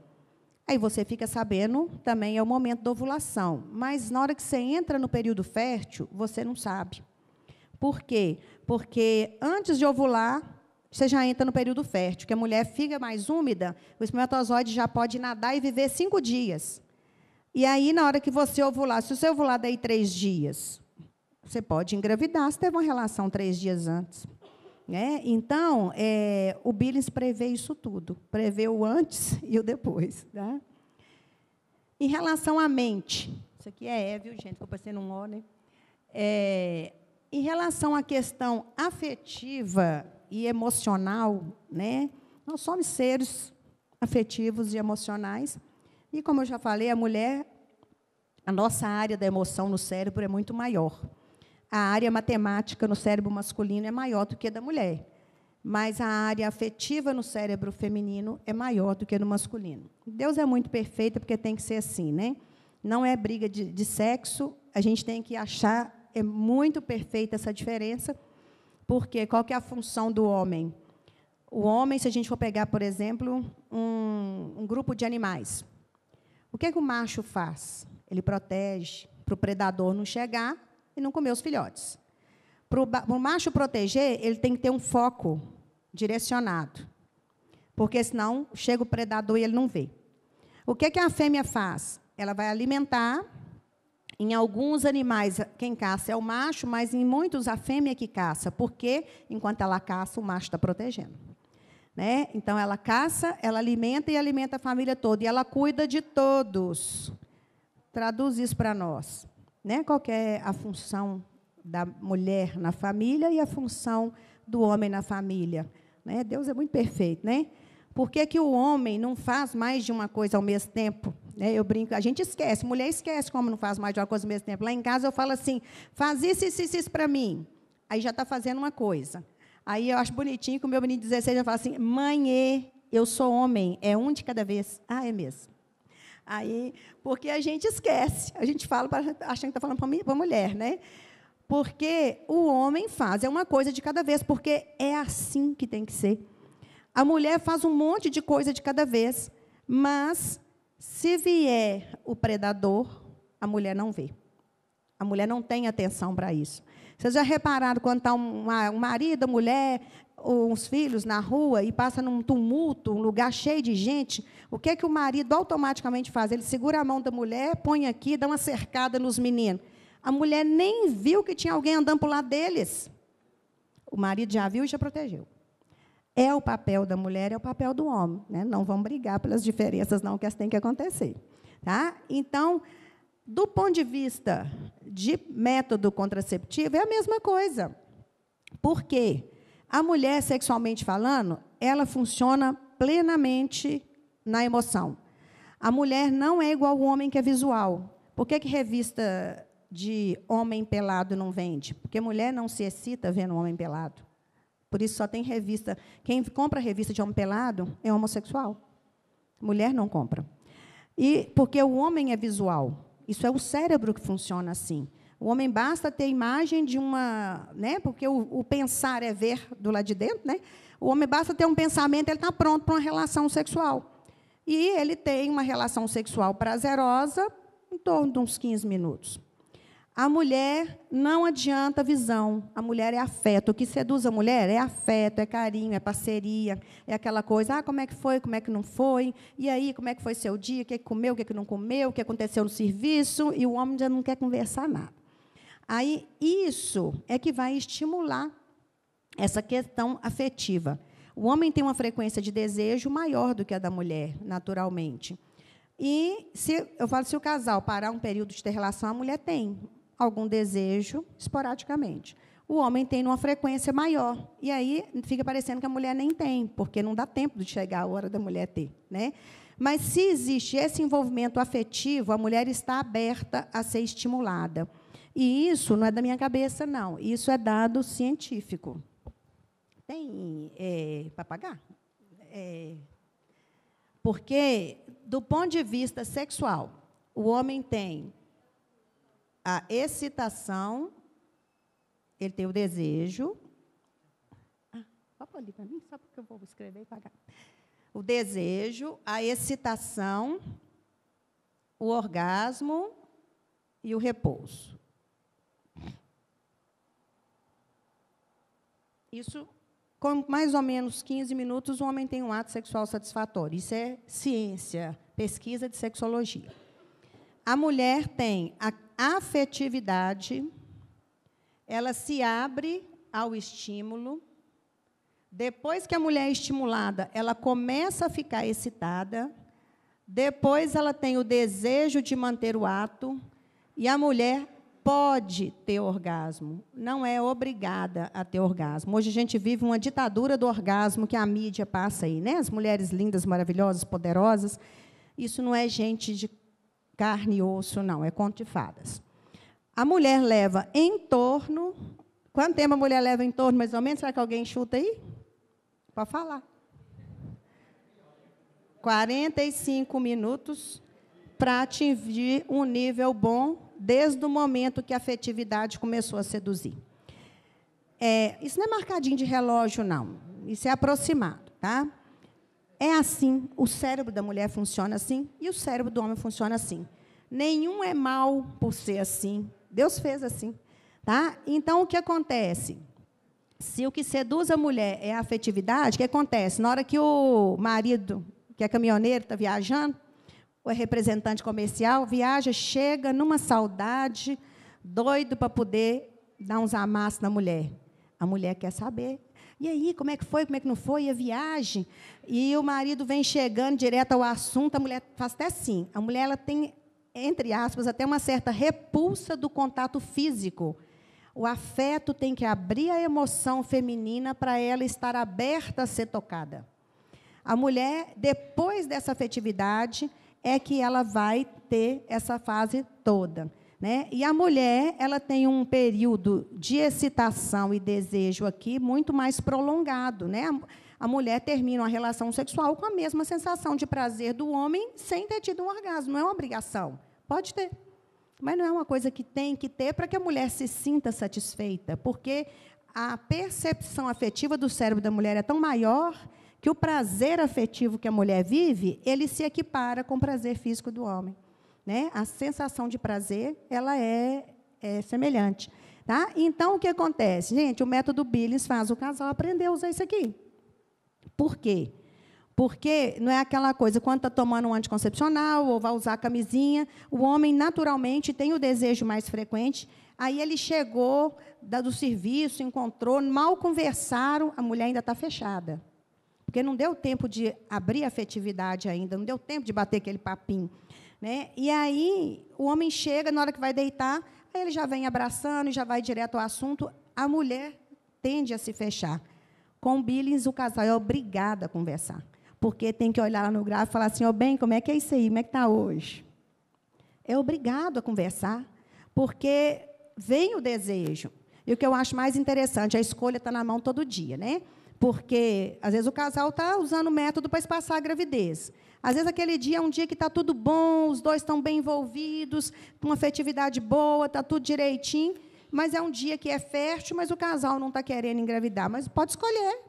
aí você fica sabendo, também é o momento da ovulação. Mas, na hora que você entra no período fértil, você não sabe. Por quê? Porque, antes de ovular, você já entra no período fértil, que a mulher fica mais úmida, o espermatozoide já pode nadar e viver 5 dias. E aí, na hora que você ovular, se você ovular daí 3 dias, você pode engravidar se teve uma relação 3 dias antes. Né? Então, o Billings prevê isso tudo, prevê o antes e o depois. Tá? Em relação à mente, isso aqui viu, gente, que eu passei num ó, né? Em relação à questão afetiva e emocional, né? Nós somos seres afetivos e emocionais, e, como eu já falei, a mulher, a nossa área da emoção no cérebro é muito maior. A área matemática no cérebro masculino é maior do que a da mulher, mas a área afetiva no cérebro feminino é maior do que no masculino. Deus é muito perfeito, porque tem que ser assim, né? Não é briga de sexo, a gente tem que achar, é muito perfeita essa diferença, porque qual que é a função do homem? O homem, se a gente for pegar, por exemplo, um grupo de animais, o que o macho faz? Ele protege para o predador não chegar e não comer os filhotes. Para o macho proteger, ele tem que ter um foco direcionado, porque, senão, chega o predador e ele não vê. O que a fêmea faz? Ela vai alimentar. Em alguns animais, quem caça é o macho, mas, em muitos, a fêmea que caça, porque, enquanto ela caça, o macho está protegendo. Né? Então, ela caça, ela alimenta e alimenta a família toda, e ela cuida de todos. Traduz isso para nós. Né? Qual que é a função da mulher na família e a função do homem na família? Né? Deus é muito perfeito. Né? Por que o homem não faz mais de uma coisa ao mesmo tempo? Né? Eu brinco, a gente esquece, mulher esquece como não faz mais de uma coisa ao mesmo tempo. Lá em casa eu falo assim, faz isso para mim. Aí já está fazendo uma coisa. Aí eu acho bonitinho que o meu menino de 16 já fala assim, mãe, eu sou homem, é um de cada vez. Ah, é mesmo. Aí, porque a gente esquece, a gente fala achando que está falando para a mulher, né? Porque o homem faz, é uma coisa de cada vez, porque é assim que tem que ser. A mulher faz um monte de coisa de cada vez, mas, se vier o predador, a mulher não vê. A mulher não tem atenção para isso. Vocês já repararam quando está um marido, a mulher, ou uns filhos na rua e passa num tumulto, um lugar cheio de gente, o que é que o marido automaticamente faz? Ele segura a mão da mulher, põe aqui, dá uma cercada nos meninos. A mulher nem viu que tinha alguém andando para o lado deles. O marido já viu e já protegeu. É o papel da mulher, é o papel do homem. Né? Não vamos brigar pelas diferenças, não, que elas têm que acontecer. Tá? Então, do ponto de vista de método contraceptivo, é a mesma coisa. Por quê? A mulher, sexualmente falando, ela funciona plenamente na emoção. A mulher não é igual ao homem que é visual. Por que revista de homem pelado não vende? Porque mulher não se excita vendo um homem pelado. Por isso, só tem revista. Quem compra revista de homem pelado é homossexual. Mulher não compra. E porque o homem é visual. Isso é o cérebro que funciona assim. O homem basta ter imagem de uma... Né, porque o pensar é ver do lado de dentro. Né? O homem basta ter um pensamento, ele está pronto para uma relação sexual. E ele tem uma relação sexual prazerosa em torno de uns 15 minutos. A mulher não adianta visão, a mulher é afeto. O que seduz a mulher é afeto, é carinho, é parceria, é aquela coisa, como é que foi, como é que não foi, e aí, como é que foi seu dia, o que comeu, o que não comeu, o que aconteceu no serviço, e o homem já não quer conversar nada. Aí, isso é que vai estimular essa questão afetiva. O homem tem uma frequência de desejo maior do que a da mulher, naturalmente. E, se o casal parar um período de ter relação, a mulher tem algum desejo, esporadicamente. O homem tem numa frequência maior. E aí fica parecendo que a mulher nem tem, porque não dá tempo de chegar a hora da mulher ter. Né? Mas, se existe esse envolvimento afetivo, a mulher está aberta a ser estimulada. E isso não é da minha cabeça, não. Isso é dado científico. Tem para pagar? Porque, do ponto de vista sexual, o homem tem a excitação, ele tem o desejo. Pode ali para mim, só porque eu vou escrever e pagar. O desejo, a excitação, o orgasmo e o repouso. Isso, com mais ou menos 15 minutos, o homem tem um ato sexual satisfatório. Isso é ciência, pesquisa de sexologia. A mulher tem a afetividade, ela se abre ao estímulo. Depois que a mulher é estimulada, ela começa a ficar excitada. Depois, ela tem o desejo de manter o ato. E a mulher pode ter orgasmo, não é obrigada a ter orgasmo. Hoje a gente vive uma ditadura do orgasmo que a mídia passa aí, né? As mulheres lindas, maravilhosas, poderosas. Isso não é gente de carne e osso, não, é conto de fadas. A mulher leva em torno... Quanto tempo a mulher leva em torno, mais ou menos? Será que alguém chuta aí? Pode falar. 45 minutos para atingir um nível bom, desde o momento que a afetividade começou a seduzir. Isso não é marcadinho de relógio, não. Isso é aproximado. Tá? É assim, o cérebro da mulher funciona assim e o cérebro do homem funciona assim. Nenhum é mal por ser assim. Deus fez assim. Tá? Então, o que acontece? Se o que seduz a mulher é a afetividade, o que acontece? Na hora que o marido, que é caminhoneiro, está viajando, ou é representante comercial, viaja, chega numa saudade, doido para poder dar uns amassos na mulher. A mulher quer saber. E aí, como é que foi, como é que não foi, e a viagem? E o marido vem chegando direto ao assunto, a mulher faz até assim. A mulher ela tem, entre aspas, até uma certa repulsa do contato físico. O afeto tem que abrir a emoção feminina para ela estar aberta a ser tocada. A mulher, depois dessa afetividade, é que ela vai ter essa fase toda. Né? E a mulher ela tem um período de excitação e desejo aqui muito mais prolongado. Né? A mulher termina uma relação sexual com a mesma sensação de prazer do homem sem ter tido um orgasmo. Não é uma obrigação. Pode ter. Mas não é uma coisa que tem que ter para que a mulher se sinta satisfeita, porque a percepção afetiva do cérebro da mulher é tão maior que o prazer afetivo que a mulher vive, ele se equipara com o prazer físico do homem. Né? A sensação de prazer, ela é semelhante. Tá? Então, o que acontece? Gente, o método Billings faz o casal aprender a usar isso aqui. Por quê? Porque não é aquela coisa, quando está tomando um anticoncepcional ou vai usar a camisinha, o homem, naturalmente, tem o desejo mais frequente. Aí ele chegou do serviço, encontrou, mal conversaram, a mulher ainda está fechada. Porque não deu tempo de abrir a afetividade ainda, não deu tempo de bater aquele papinho. Né? E aí, o homem chega, na hora que vai deitar, aí ele já vem abraçando e já vai direto ao assunto, a mulher tende a se fechar. Com o Billings, o casal é obrigado a conversar. Porque tem que olhar lá no gráfico e falar assim, bem, como é que é isso aí? Como é que está hoje? É obrigado a conversar, porque vem o desejo. E o que eu acho mais interessante, a escolha está na mão todo dia, né? Porque, às vezes, o casal está usando o método para espaçar a gravidez. Às vezes, aquele dia é um dia que está tudo bom, os dois estão bem envolvidos, uma afetividade boa, está tudo direitinho, mas é um dia que é fértil, mas o casal não está querendo engravidar. Mas pode escolher.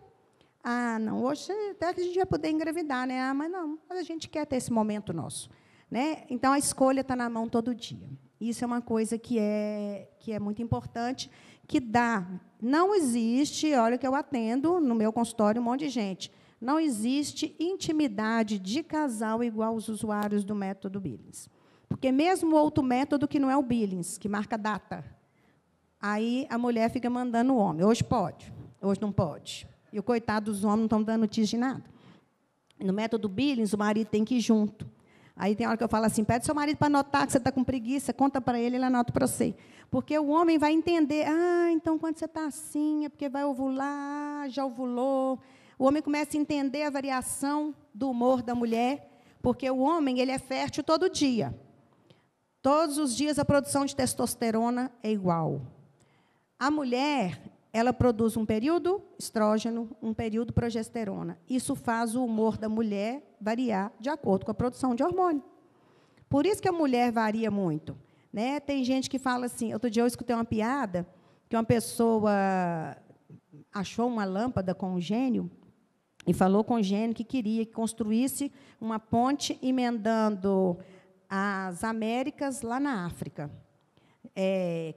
Ah, não, hoje até que a gente vai poder engravidar, né? Ah, mas não, mas a gente quer ter esse momento nosso. Né? Então, a escolha está na mão todo dia. Isso é uma coisa que é muito importante, que dá. Não existe, olha que eu atendo no meu consultório um monte de gente, não existe intimidade de casal igual aos usuários do método Billings. Porque mesmo outro método que não é o Billings, que marca data, aí a mulher fica mandando o homem, hoje pode, hoje não pode. E o coitado dos homens não estão dando notícia de nada. No método Billings, o marido tem que ir junto. Aí tem hora que eu falo assim, pede seu marido para anotar que você está com preguiça, conta para ele anota para você. Porque o homem vai entender, então quando você está assim, é porque vai ovular, já ovulou. O homem começa a entender a variação do humor da mulher, porque o homem ele é fértil todo dia. Todos os dias a produção de testosterona é igual. A mulher, ela produz um período estrógeno, um período progesterona. Isso faz o humor da mulher variar de acordo com a produção de hormônio. Por isso que a mulher varia muito. Né? Tem gente que fala assim, outro dia eu escutei uma piada, que uma pessoa achou uma lâmpada com um gênio, e falou com o gênio que queria que construísse uma ponte emendando as Américas lá na África.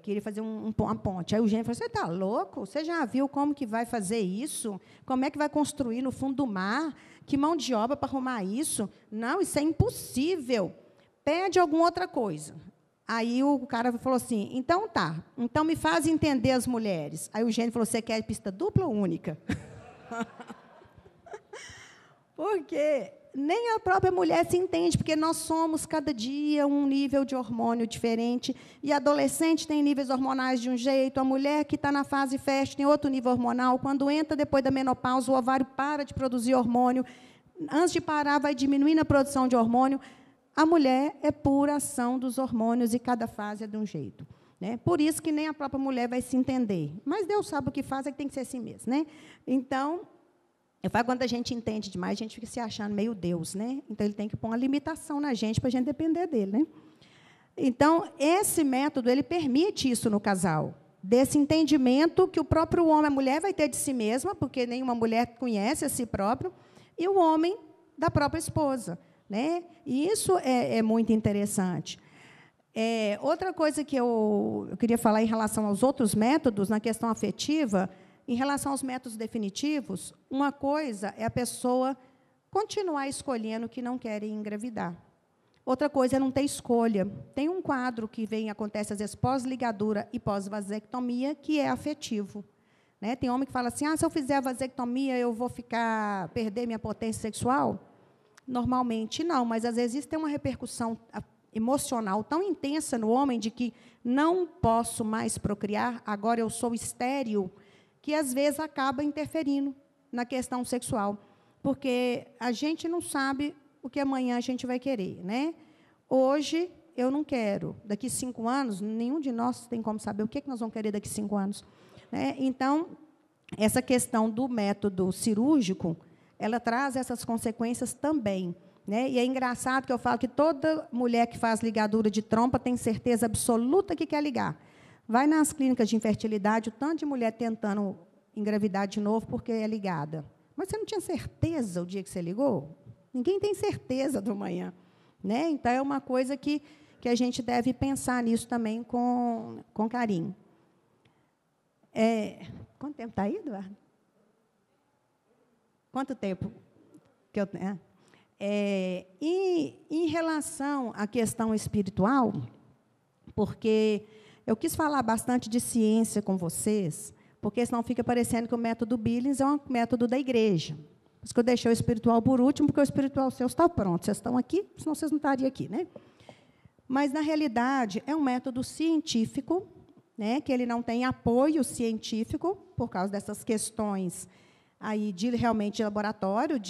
Queria fazer uma ponte. Aí o gênio falou, você está louco? Você já viu como que vai fazer isso? Como é que vai construir no fundo do mar? Que mão de obra para arrumar isso? Não, isso é impossível. Pede alguma outra coisa. Aí o cara falou assim, então tá, então me faz entender as mulheres. Aí o gênio falou, você quer pista dupla ou única? Porque nem a própria mulher se entende, porque nós somos, cada dia, um nível de hormônio diferente, e a adolescente tem níveis hormonais de um jeito, a mulher que está na fase fértil tem outro nível hormonal, quando entra depois da menopausa, o ovário para de produzir hormônio, antes de parar, vai diminuindo a produção de hormônio. A mulher é pura ação dos hormônios, e cada fase é de um jeito. Né? Por isso que nem a própria mulher vai se entender. Mas Deus sabe o que faz, é que tem que ser assim mesmo. Né? Então, eu falo, quando a gente entende demais, a gente fica se achando meio Deus, né? Então, ele tem que pôr uma limitação na gente para a gente depender dele. Né? Então, esse método ele permite isso no casal, desse entendimento que o próprio homem, a mulher vai ter de si mesma, porque nenhuma mulher conhece a si próprio, e o homem da própria esposa. Né? E isso é muito interessante. Outra coisa que eu queria falar em relação aos outros métodos, na questão afetiva, em relação aos métodos definitivos, uma coisa é a pessoa continuar escolhendo que não quer engravidar. Outra coisa é não ter escolha. Tem um quadro que acontece, às vezes, pós-ligadura e pós-vasectomia, que é afetivo. Né? Tem homem que fala assim, se eu fizer a vasectomia, eu vou perder minha potência sexual? Normalmente, não, mas, às vezes, isso tem uma repercussão emocional tão intensa no homem, de que não posso mais procriar, agora eu sou estéril, que, às vezes, acaba interferindo na questão sexual, porque a gente não sabe o que amanhã a gente vai querer. Né? Hoje, eu não quero. Daqui 5 anos, nenhum de nós tem como saber o que nós vamos querer daqui 5 anos. Né? Então, essa questão do método cirúrgico, ela traz essas consequências também. Né? E é engraçado que eu falo que toda mulher que faz ligadura de trompa tem certeza absoluta que quer ligar. Vai nas clínicas de infertilidade, o tanto de mulher tentando engravidar de novo porque é ligada. Mas você não tinha certeza o dia que você ligou? Ninguém tem certeza do amanhã, né? Então, é uma coisa que a gente deve pensar nisso também com carinho. Quanto tempo está aí, Eduardo? Quanto tempo que eu tenho? E em relação à questão espiritual, porque eu quis falar bastante de ciência com vocês, porque senão fica parecendo que o método Billings é um método da igreja. Por isso que eu deixei o espiritual por último, porque o espiritual seu está pronto. Vocês estão aqui, senão vocês não estariam aqui, né? Mas, na realidade, é um método científico, né, que ele não tem apoio científico, por causa dessas questões aí realmente de laboratório,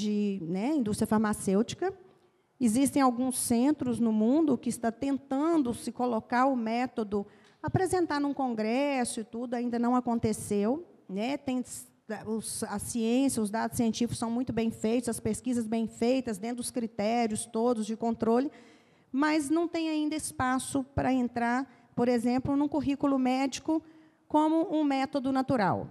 né, indústria farmacêutica. Existem alguns centros no mundo que estão tentando se colocar o método, apresentar num congresso e tudo, ainda não aconteceu. Né, a ciência, os dados científicos são muito bem feitos, as pesquisas bem feitas, dentro dos critérios todos de controle, mas não tem ainda espaço para entrar, por exemplo, num currículo médico como um método natural.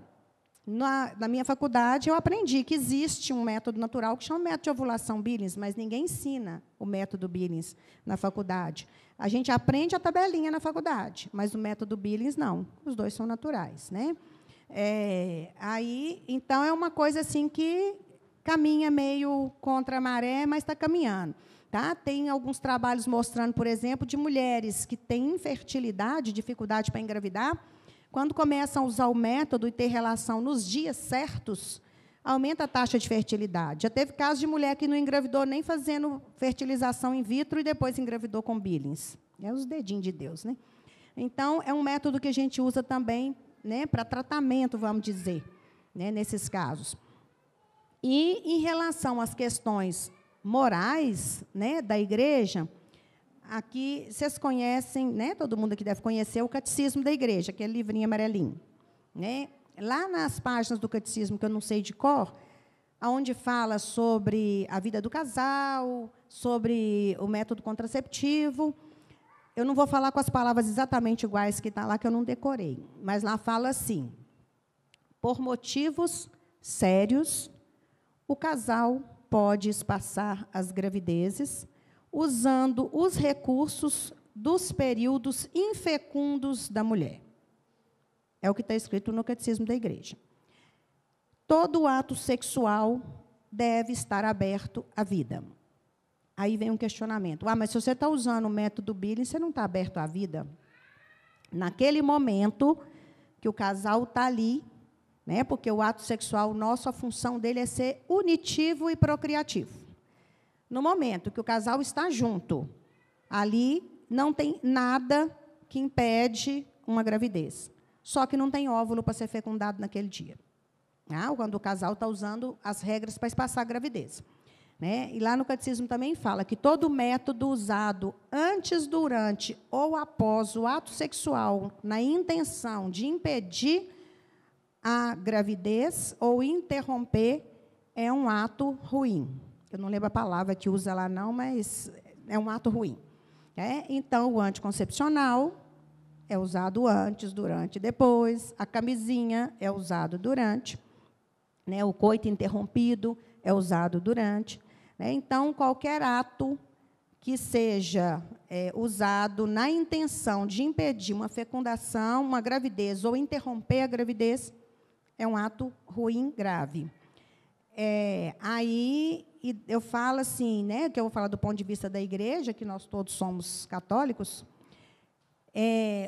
Na minha faculdade, eu aprendi que existe um método natural que chama método de ovulação Billings, mas ninguém ensina o método Billings na faculdade. A gente aprende a tabelinha na faculdade, mas o método Billings, não. Os dois são naturais. Né? Então, é uma coisa assim que caminha meio contra a maré, mas está caminhando. Tá? Tem alguns trabalhos mostrando, por exemplo, de mulheres que têm infertilidade, dificuldade para engravidar, quando começam a usar o método e ter relação nos dias certos, aumenta a taxa de fertilidade. Já teve casos de mulher que não engravidou nem fazendo fertilização in vitro e depois engravidou com Billings. É os dedinhos de Deus. Né? Então, é um método que a gente usa também, né, para tratamento, vamos dizer, né, nesses casos. E, em relação às questões morais, né, da igreja, aqui vocês conhecem, né, todo mundo aqui deve conhecer o Catecismo da Igreja, aquele livrinho amarelinho. Né? Lá nas páginas do Catecismo, que eu não sei de cor, onde fala sobre a vida do casal, sobre o método contraceptivo, eu não vou falar com as palavras exatamente iguais que está lá, que eu não decorei, mas lá fala assim: por motivos sérios, o casal pode espaçar as gravidezes usando os recursos dos períodos infecundos da mulher. É o que está escrito no Catecismo da Igreja. Todo ato sexual deve estar aberto à vida. Aí vem um questionamento. Mas se você está usando o método Billings, você não está aberto à vida? Naquele momento que o casal está ali, né, porque o ato sexual, a função dele é ser unitivo e procriativo. No momento que o casal está junto, ali não tem nada que impede uma gravidez. Só que não tem óvulo para ser fecundado naquele dia. Quando o casal está usando as regras para espaçar a gravidez. Né? E lá no Catecismo também fala que todo método usado antes, durante ou após o ato sexual, na intenção de impedir a gravidez ou interromper, é um ato ruim. Eu não lembro a palavra que usa lá, não, mas é um ato ruim. Então, o anticoncepcional é usado antes, durante e depois. A camisinha é usado durante. Né? O coito interrompido é usado durante. Né? Então, qualquer ato que seja usado na intenção de impedir uma fecundação, uma gravidez ou interromper a gravidez, é um ato ruim, grave. Aí eu falo assim, né, que eu vou falar do ponto de vista da igreja, que nós todos somos católicos.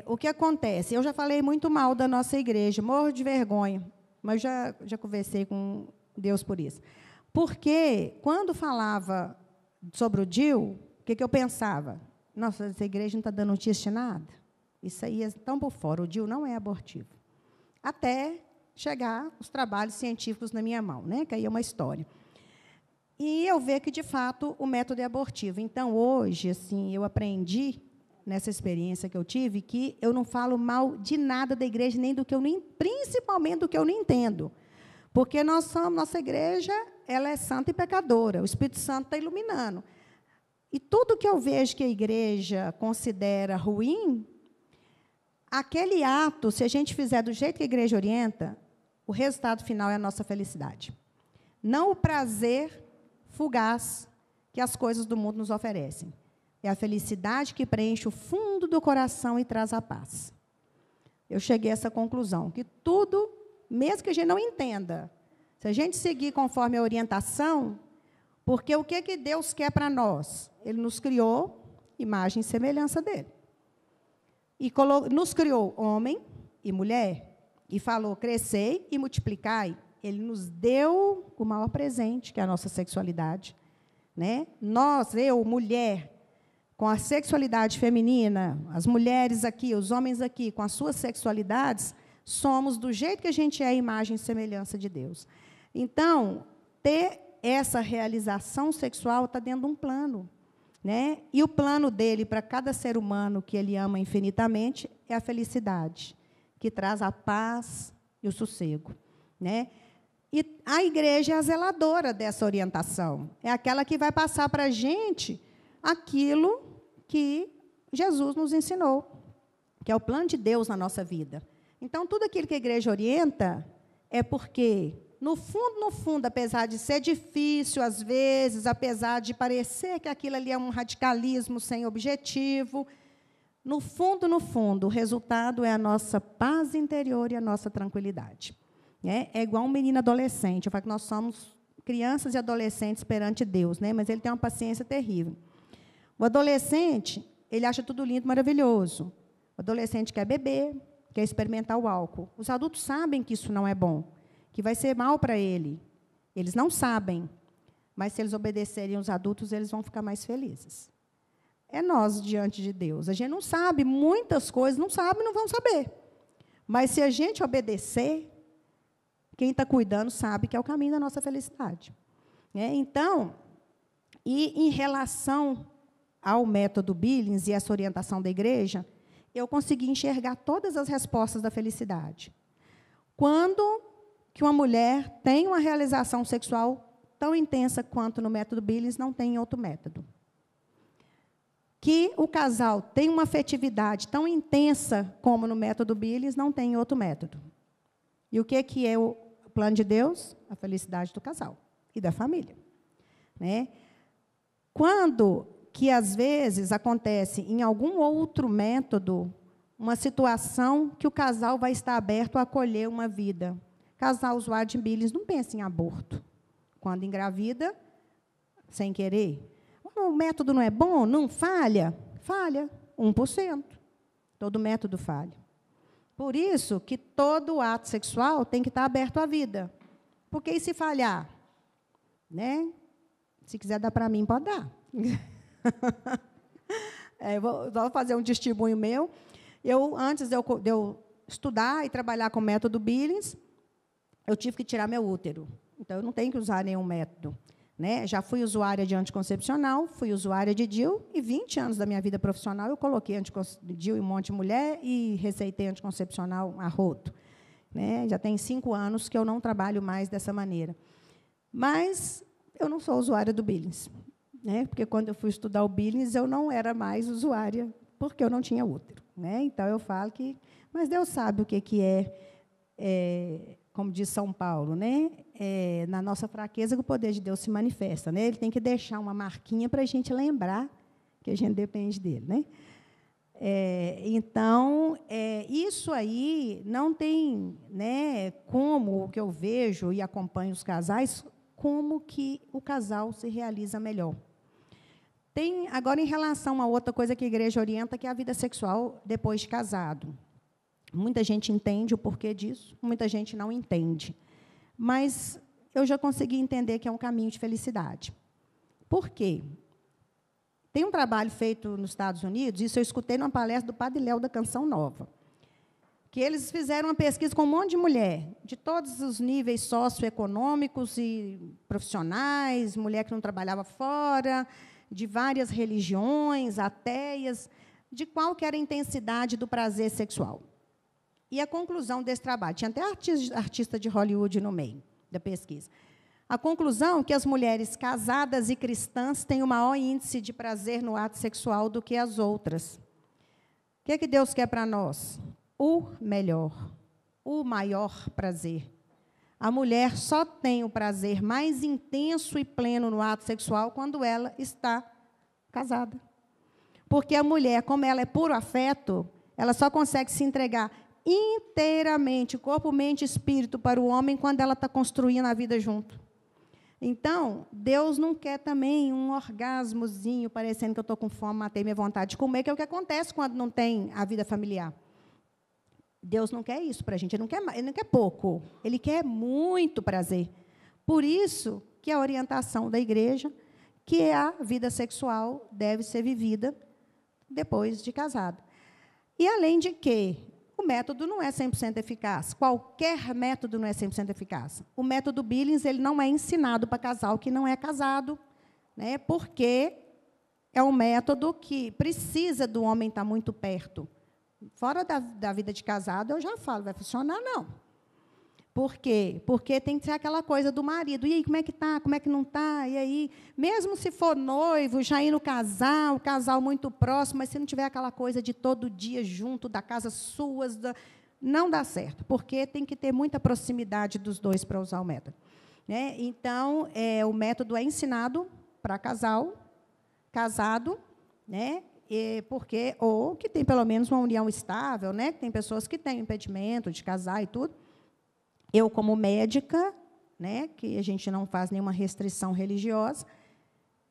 O que acontece? Eu já falei muito mal da nossa igreja, morro de vergonha, mas já conversei com Deus por isso. Porque, quando falava sobre o DIU, o que eu pensava? Nossa, essa igreja não está dando notícia de nada. Isso aí é tão por fora, o DIU não é abortivo. Até chegar os trabalhos científicos na minha mão, né? Que aí é uma história. E eu ver que, de fato, o método é abortivo. Então, hoje, assim, eu aprendi, nessa experiência que eu tive, que eu não falo mal de nada da igreja, nem do que eu nem, principalmente do que eu não entendo. Porque nossa igreja, ela é santa e pecadora. O Espírito Santo está iluminando. E tudo que eu vejo que a igreja considera ruim, aquele ato, se a gente fizer do jeito que a igreja orienta, o resultado final é a nossa felicidade. não o prazer fugaz que as coisas do mundo nos oferecem. É a felicidade que preenche o fundo do coração e traz a paz. Eu cheguei a essa conclusão, que tudo, mesmo que a gente não entenda, se a gente seguir conforme a orientação, porque o que Deus quer para nós? Ele nos criou imagem e semelhança dele. E nos criou homem e mulher, e falou, crescei e multiplicai. Ele nos deu o maior presente, que é a nossa sexualidade. Né? Nós, eu, mulher, com a sexualidade feminina, as mulheres aqui, os homens aqui, com as suas sexualidades, somos do jeito que a gente é, imagem e semelhança de Deus. Então, ter essa realização sexual está dentro de um plano. Né? E o plano dele para cada ser humano que ele ama infinitamente é a felicidade, que traz a paz e o sossego. Né? E a igreja é a zeladora dessa orientação. É aquela que vai passar para a gente aquilo que Jesus nos ensinou, que é o plano de Deus na nossa vida. Então, tudo aquilo que a igreja orienta é porque, no fundo, apesar de ser difícil, às vezes, apesar de parecer que aquilo ali é um radicalismo sem objetivo, no fundo, o resultado é a nossa paz interior e a nossa tranquilidade. É igual um menino adolescente. Eu falo que nós somos crianças e adolescentes perante Deus, né? Mas ele tem uma paciência terrível. O adolescente, ele acha tudo lindo, maravilhoso. O adolescente quer beber, quer experimentar o álcool. Os adultos sabem que isso não é bom, que vai ser mal para ele. Eles não sabem, mas se eles obedecerem os adultos, eles vão ficar mais felizes. É nós diante de Deus. A gente não sabe muitas coisas, não sabe, não vão saber. Mas se a gente obedecer, quem está cuidando sabe que é o caminho da nossa felicidade. Então, e em relação ao método Billings e essa orientação da igreja, eu consegui enxergar todas as respostas da felicidade. Quando que uma mulher tem uma realização sexual tão intensa quanto no método Billings, não tem em outro método. Que o casal tem uma afetividade tão intensa como no método Billings, não tem em outro método. E o que é o plano de Deus? A felicidade do casal e da família. Né? Quando que, às vezes, acontece em algum outro método uma situação que o casal vai estar aberto a acolher uma vida. Casal usuário de Billings não pensa em aborto. Quando engravida, sem querer. O método não é bom? Não falha? Falha, 1%. Todo método falha. Por isso que todo ato sexual tem que estar aberto à vida. Porque e se falhar? Né? Se quiser dar para mim, pode dar. Vou fazer um testemunho meu. Antes de eu estudar e trabalhar com o método Billings, eu tive que tirar meu útero. Então, eu não tenho que usar nenhum método. Né? Já fui usuária de anticoncepcional, fui usuária de DIU, e 20 anos da minha vida profissional eu coloquei DIU em um monte de mulher e receitei anticoncepcional a rodo. Né? Já tem 5 anos que eu não trabalho mais dessa maneira. Mas eu não sou usuária do Billings. Né? Porque, quando eu fui estudar o Billings, eu não era mais usuária, porque eu não tinha útero. Né? Então, eu falo que... Mas Deus sabe o que é como diz São Paulo, né? Na nossa fraqueza que o poder de Deus se manifesta. Né? Ele tem que deixar uma marquinha para a gente lembrar que a gente depende dele. Né? Então, isso aí não tem, né, como o que eu vejo e acompanho os casais, como que o casal se realiza melhor. Tem, agora, em relação a outra coisa que a igreja orienta, que é a vida sexual depois de casado. Muita gente entende o porquê disso, muita gente não entende. Mas eu já consegui entender que é um caminho de felicidade. Por quê? Tem um trabalho feito nos Estados Unidos, isso eu escutei numa palestra do Padre Léo da Canção Nova, que eles fizeram uma pesquisa com um monte de mulher, de todos os níveis socioeconômicos e profissionais, mulher que não trabalhava fora, de várias religiões, ateias, de qual que era a intensidade do prazer sexual. E a conclusão desse trabalho, tinha até artista de Hollywood no meio da pesquisa. A conclusão é que as mulheres casadas e cristãs têm o maior índice de prazer no ato sexual do que as outras. O que é que Deus quer para nós? O melhor, o maior prazer. A mulher só tem o prazer mais intenso e pleno no ato sexual quando ela está casada. Porque a mulher, como ela é puro afeto, ela só consegue se entregar inteiramente, corpo, mente e espírito, para o homem quando ela está construindo a vida junto. Então, Deus não quer também um orgasmozinho, parecendo que eu estou com fome, matei minha vontade de comer, que é o que acontece quando não tem a vida familiar. Deus não quer isso para a gente, ele não quer pouco, ele quer muito prazer. Por isso que a orientação da igreja, que a vida sexual deve ser vivida depois de casado. E, além de que, o método não é 100% eficaz. Qualquer método não é 100% eficaz. O método Billings ele não é ensinado para casal que não é casado, né, porque é um método que precisa do homem estar muito perto. Fora da vida de casado, eu já falo, vai funcionar, não. Por quê? Porque tem que ser aquela coisa do marido. E aí, como é que está? Como é que não está? E aí, mesmo se for noivo, já ir no casal, o casal muito próximo, mas se não tiver aquela coisa de todo dia junto, da casa suas, não dá certo, porque tem que ter muita proximidade dos dois para usar o método. Né? Então, o método é ensinado para casal, casado, né? Ou que tem pelo menos uma união estável, né? Tem pessoas que têm impedimento de casar e tudo. Eu, como médica, né, que a gente não faz nenhuma restrição religiosa,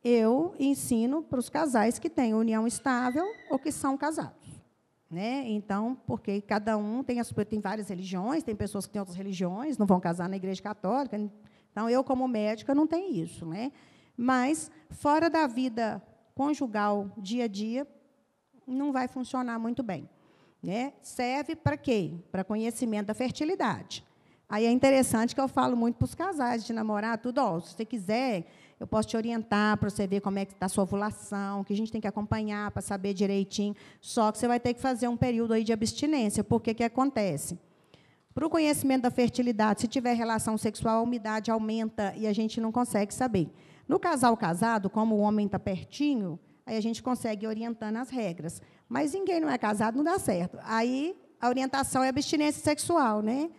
eu ensino para os casais que têm união estável ou que são casados. Né? Então, porque cada um tem várias religiões, tem pessoas que têm outras religiões, não vão casar na igreja católica. Então, eu, como médica, não tenho isso. Né? Mas, fora da vida conjugal, dia a dia, não vai funcionar muito bem. Né? Serve para quê? Para conhecimento da fertilidade. Aí é interessante que eu falo muito para os casais de namorar, tudo, se você quiser, eu posso te orientar para você ver como é que está a sua ovulação, que a gente tem que acompanhar para saber direitinho, só que você vai ter que fazer um período aí de abstinência, porque que acontece? Para o conhecimento da fertilidade, se tiver relação sexual, a umidade aumenta e a gente não consegue saber. No casal casado, como o homem está pertinho, aí a gente consegue ir orientando as regras. Mas ninguém não é casado, não dá certo. Aí a orientação é abstinência sexual, né?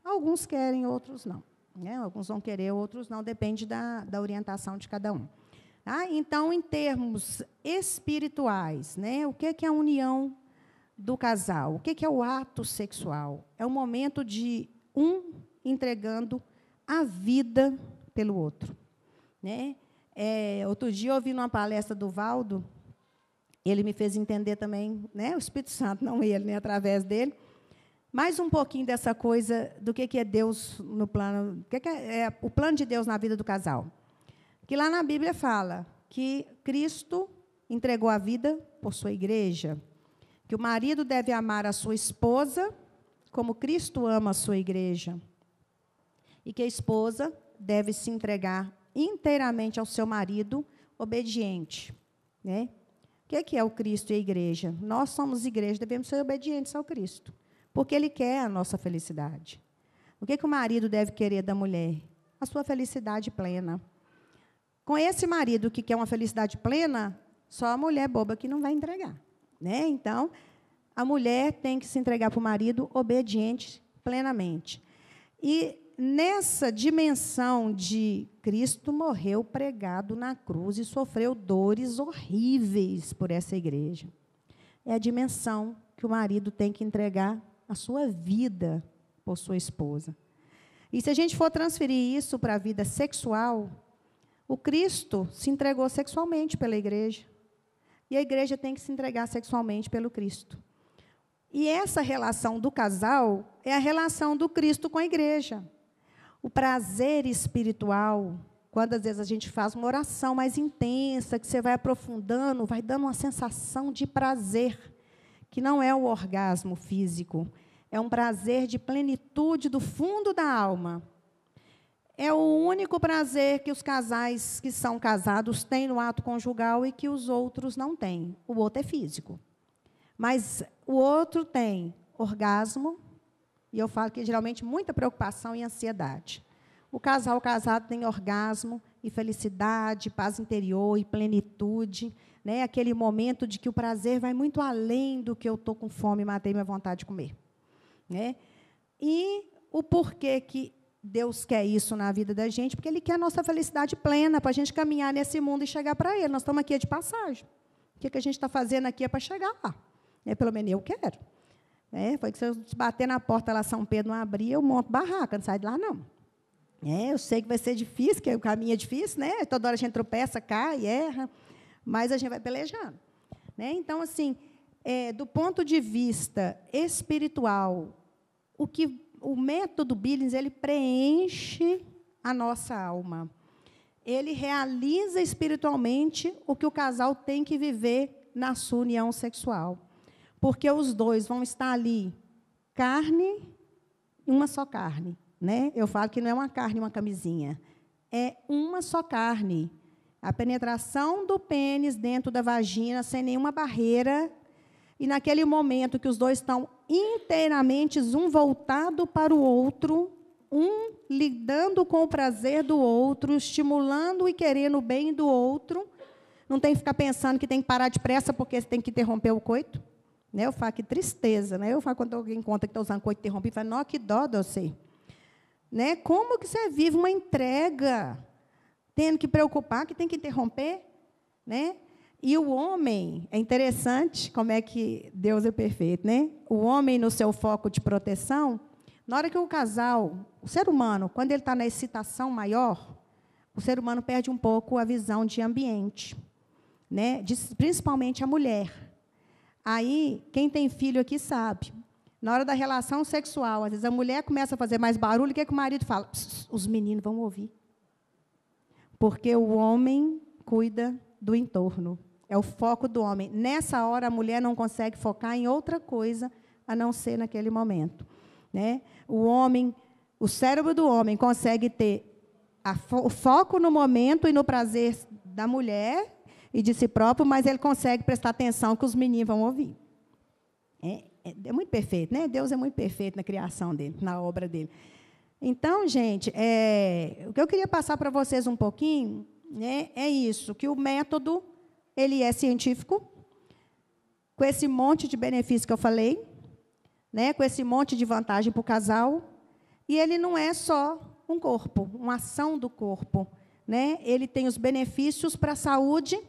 Alguns querem, outros não. Né? Alguns vão querer, outros não, depende da orientação de cada um. Tá? Então, em termos espirituais, né? O que é a união do casal? O que é o ato sexual? É o momento de um entregando a vida pelo outro. Né? Outro dia, eu ouvi numa palestra do Valdo, ele me fez entender também, né? O Espírito Santo, não ele, né? Através dele, mais um pouquinho dessa coisa do que é Deus no plano, o que é o plano de Deus na vida do casal. Que lá na Bíblia fala que Cristo entregou a vida por sua igreja, que o marido deve amar a sua esposa como Cristo ama a sua igreja, e que a esposa deve se entregar inteiramente ao seu marido obediente. Né? O que é o Cristo e a igreja? Nós somos igreja, devemos ser obedientes ao Cristo. Porque ele quer a nossa felicidade. O que o marido deve querer da mulher? A sua felicidade plena. Com esse marido que quer uma felicidade plena, só a mulher boba que não vai entregar. Né? Então, a mulher tem que se entregar para o marido obediente plenamente. E, nessa dimensão de Cristo morreu pregado na cruz e sofreu dores horríveis por essa igreja. É a dimensão que o marido tem que entregar a sua vida por sua esposa. E se a gente for transferir isso para a vida sexual, o Cristo se entregou sexualmente pela igreja. E a igreja tem que se entregar sexualmente pelo Cristo. E essa relação do casal é a relação do Cristo com a igreja. O prazer espiritual, quando às vezes a gente faz uma oração mais intensa, que você vai aprofundando, vai dando uma sensação de prazer, que não é o orgasmo físico, é um prazer de plenitude do fundo da alma. É o único prazer que os casais que são casados têm no ato conjugal e que os outros não têm. O outro é físico. Mas o outro tem orgasmo, e eu falo que geralmente muita preocupação e ansiedade. O casal casado tem orgasmo e felicidade, paz interior e plenitude, né? Aquele momento de que o prazer vai muito além do que eu estou com fome e matei minha vontade de comer. Né? E o porquê que Deus quer isso na vida da gente, porque Ele quer a nossa felicidade plena, para a gente caminhar nesse mundo e chegar para Ele. Nós estamos aqui de passagem. O que a gente está fazendo aqui é para chegar lá. Pelo menos eu quero. Foi que se eu bater na porta lá, São Pedro não abrir, eu monto barraca, não sai de lá, não. Eu sei que vai ser difícil, que o caminho é difícil, né? Toda hora a gente tropeça, cai, erra, mas a gente vai pelejando. Então, assim, do ponto de vista espiritual, o método Billings, ele preenche a nossa alma. Ele realiza espiritualmente o que o casal tem que viver na sua união sexual. Porque os dois vão estar ali, carne, uma só carne. Eu falo que não é uma carne e uma camisinha. É uma só carne. A penetração do pênis dentro da vagina, sem nenhuma barreira. E, naquele momento que os dois estão inteiramente, um voltado para o outro, um lidando com o prazer do outro, estimulando e querendo o bem do outro, não tem que ficar pensando que tem que parar depressa porque você tem que interromper o coito. Eu falo, que tristeza. Eu falo, quando alguém conta que está usando coito interrompido, eu falo, não, que dó de você. Como que você vive uma entrega, tendo que preocupar, que tem que interromper? E o homem, é interessante como é que Deus é perfeito. O homem, no seu foco de proteção, na hora que o casal, o ser humano, quando ele está na excitação maior, o ser humano perde um pouco a visão de ambiente, principalmente a mulher. Aí, quem tem filho aqui sabe. Na hora da relação sexual, às vezes a mulher começa a fazer mais barulho, o que o marido fala? Os meninos vão ouvir. Porque o homem cuida do entorno. É o foco do homem. Nessa hora, a mulher não consegue focar em outra coisa, a não ser naquele momento. O homem, o cérebro do homem consegue ter o foco no momento e no prazer da mulher e de si próprio, mas ele consegue prestar atenção que os meninos vão ouvir. É muito perfeito, Deus é muito perfeito na criação dele, na obra dele. Então, gente, o que eu queria passar para vocês um pouquinho, é isso, que o método, ele é científico, com esse monte de benefícios que eu falei, com esse monte de vantagem para o casal, e ele não é só um corpo, uma ação do corpo. Ele tem os benefícios para a saúde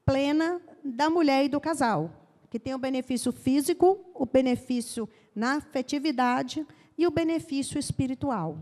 plena da mulher e do casal, que tem o benefício físico, o benefício na afetividade e o benefício espiritual.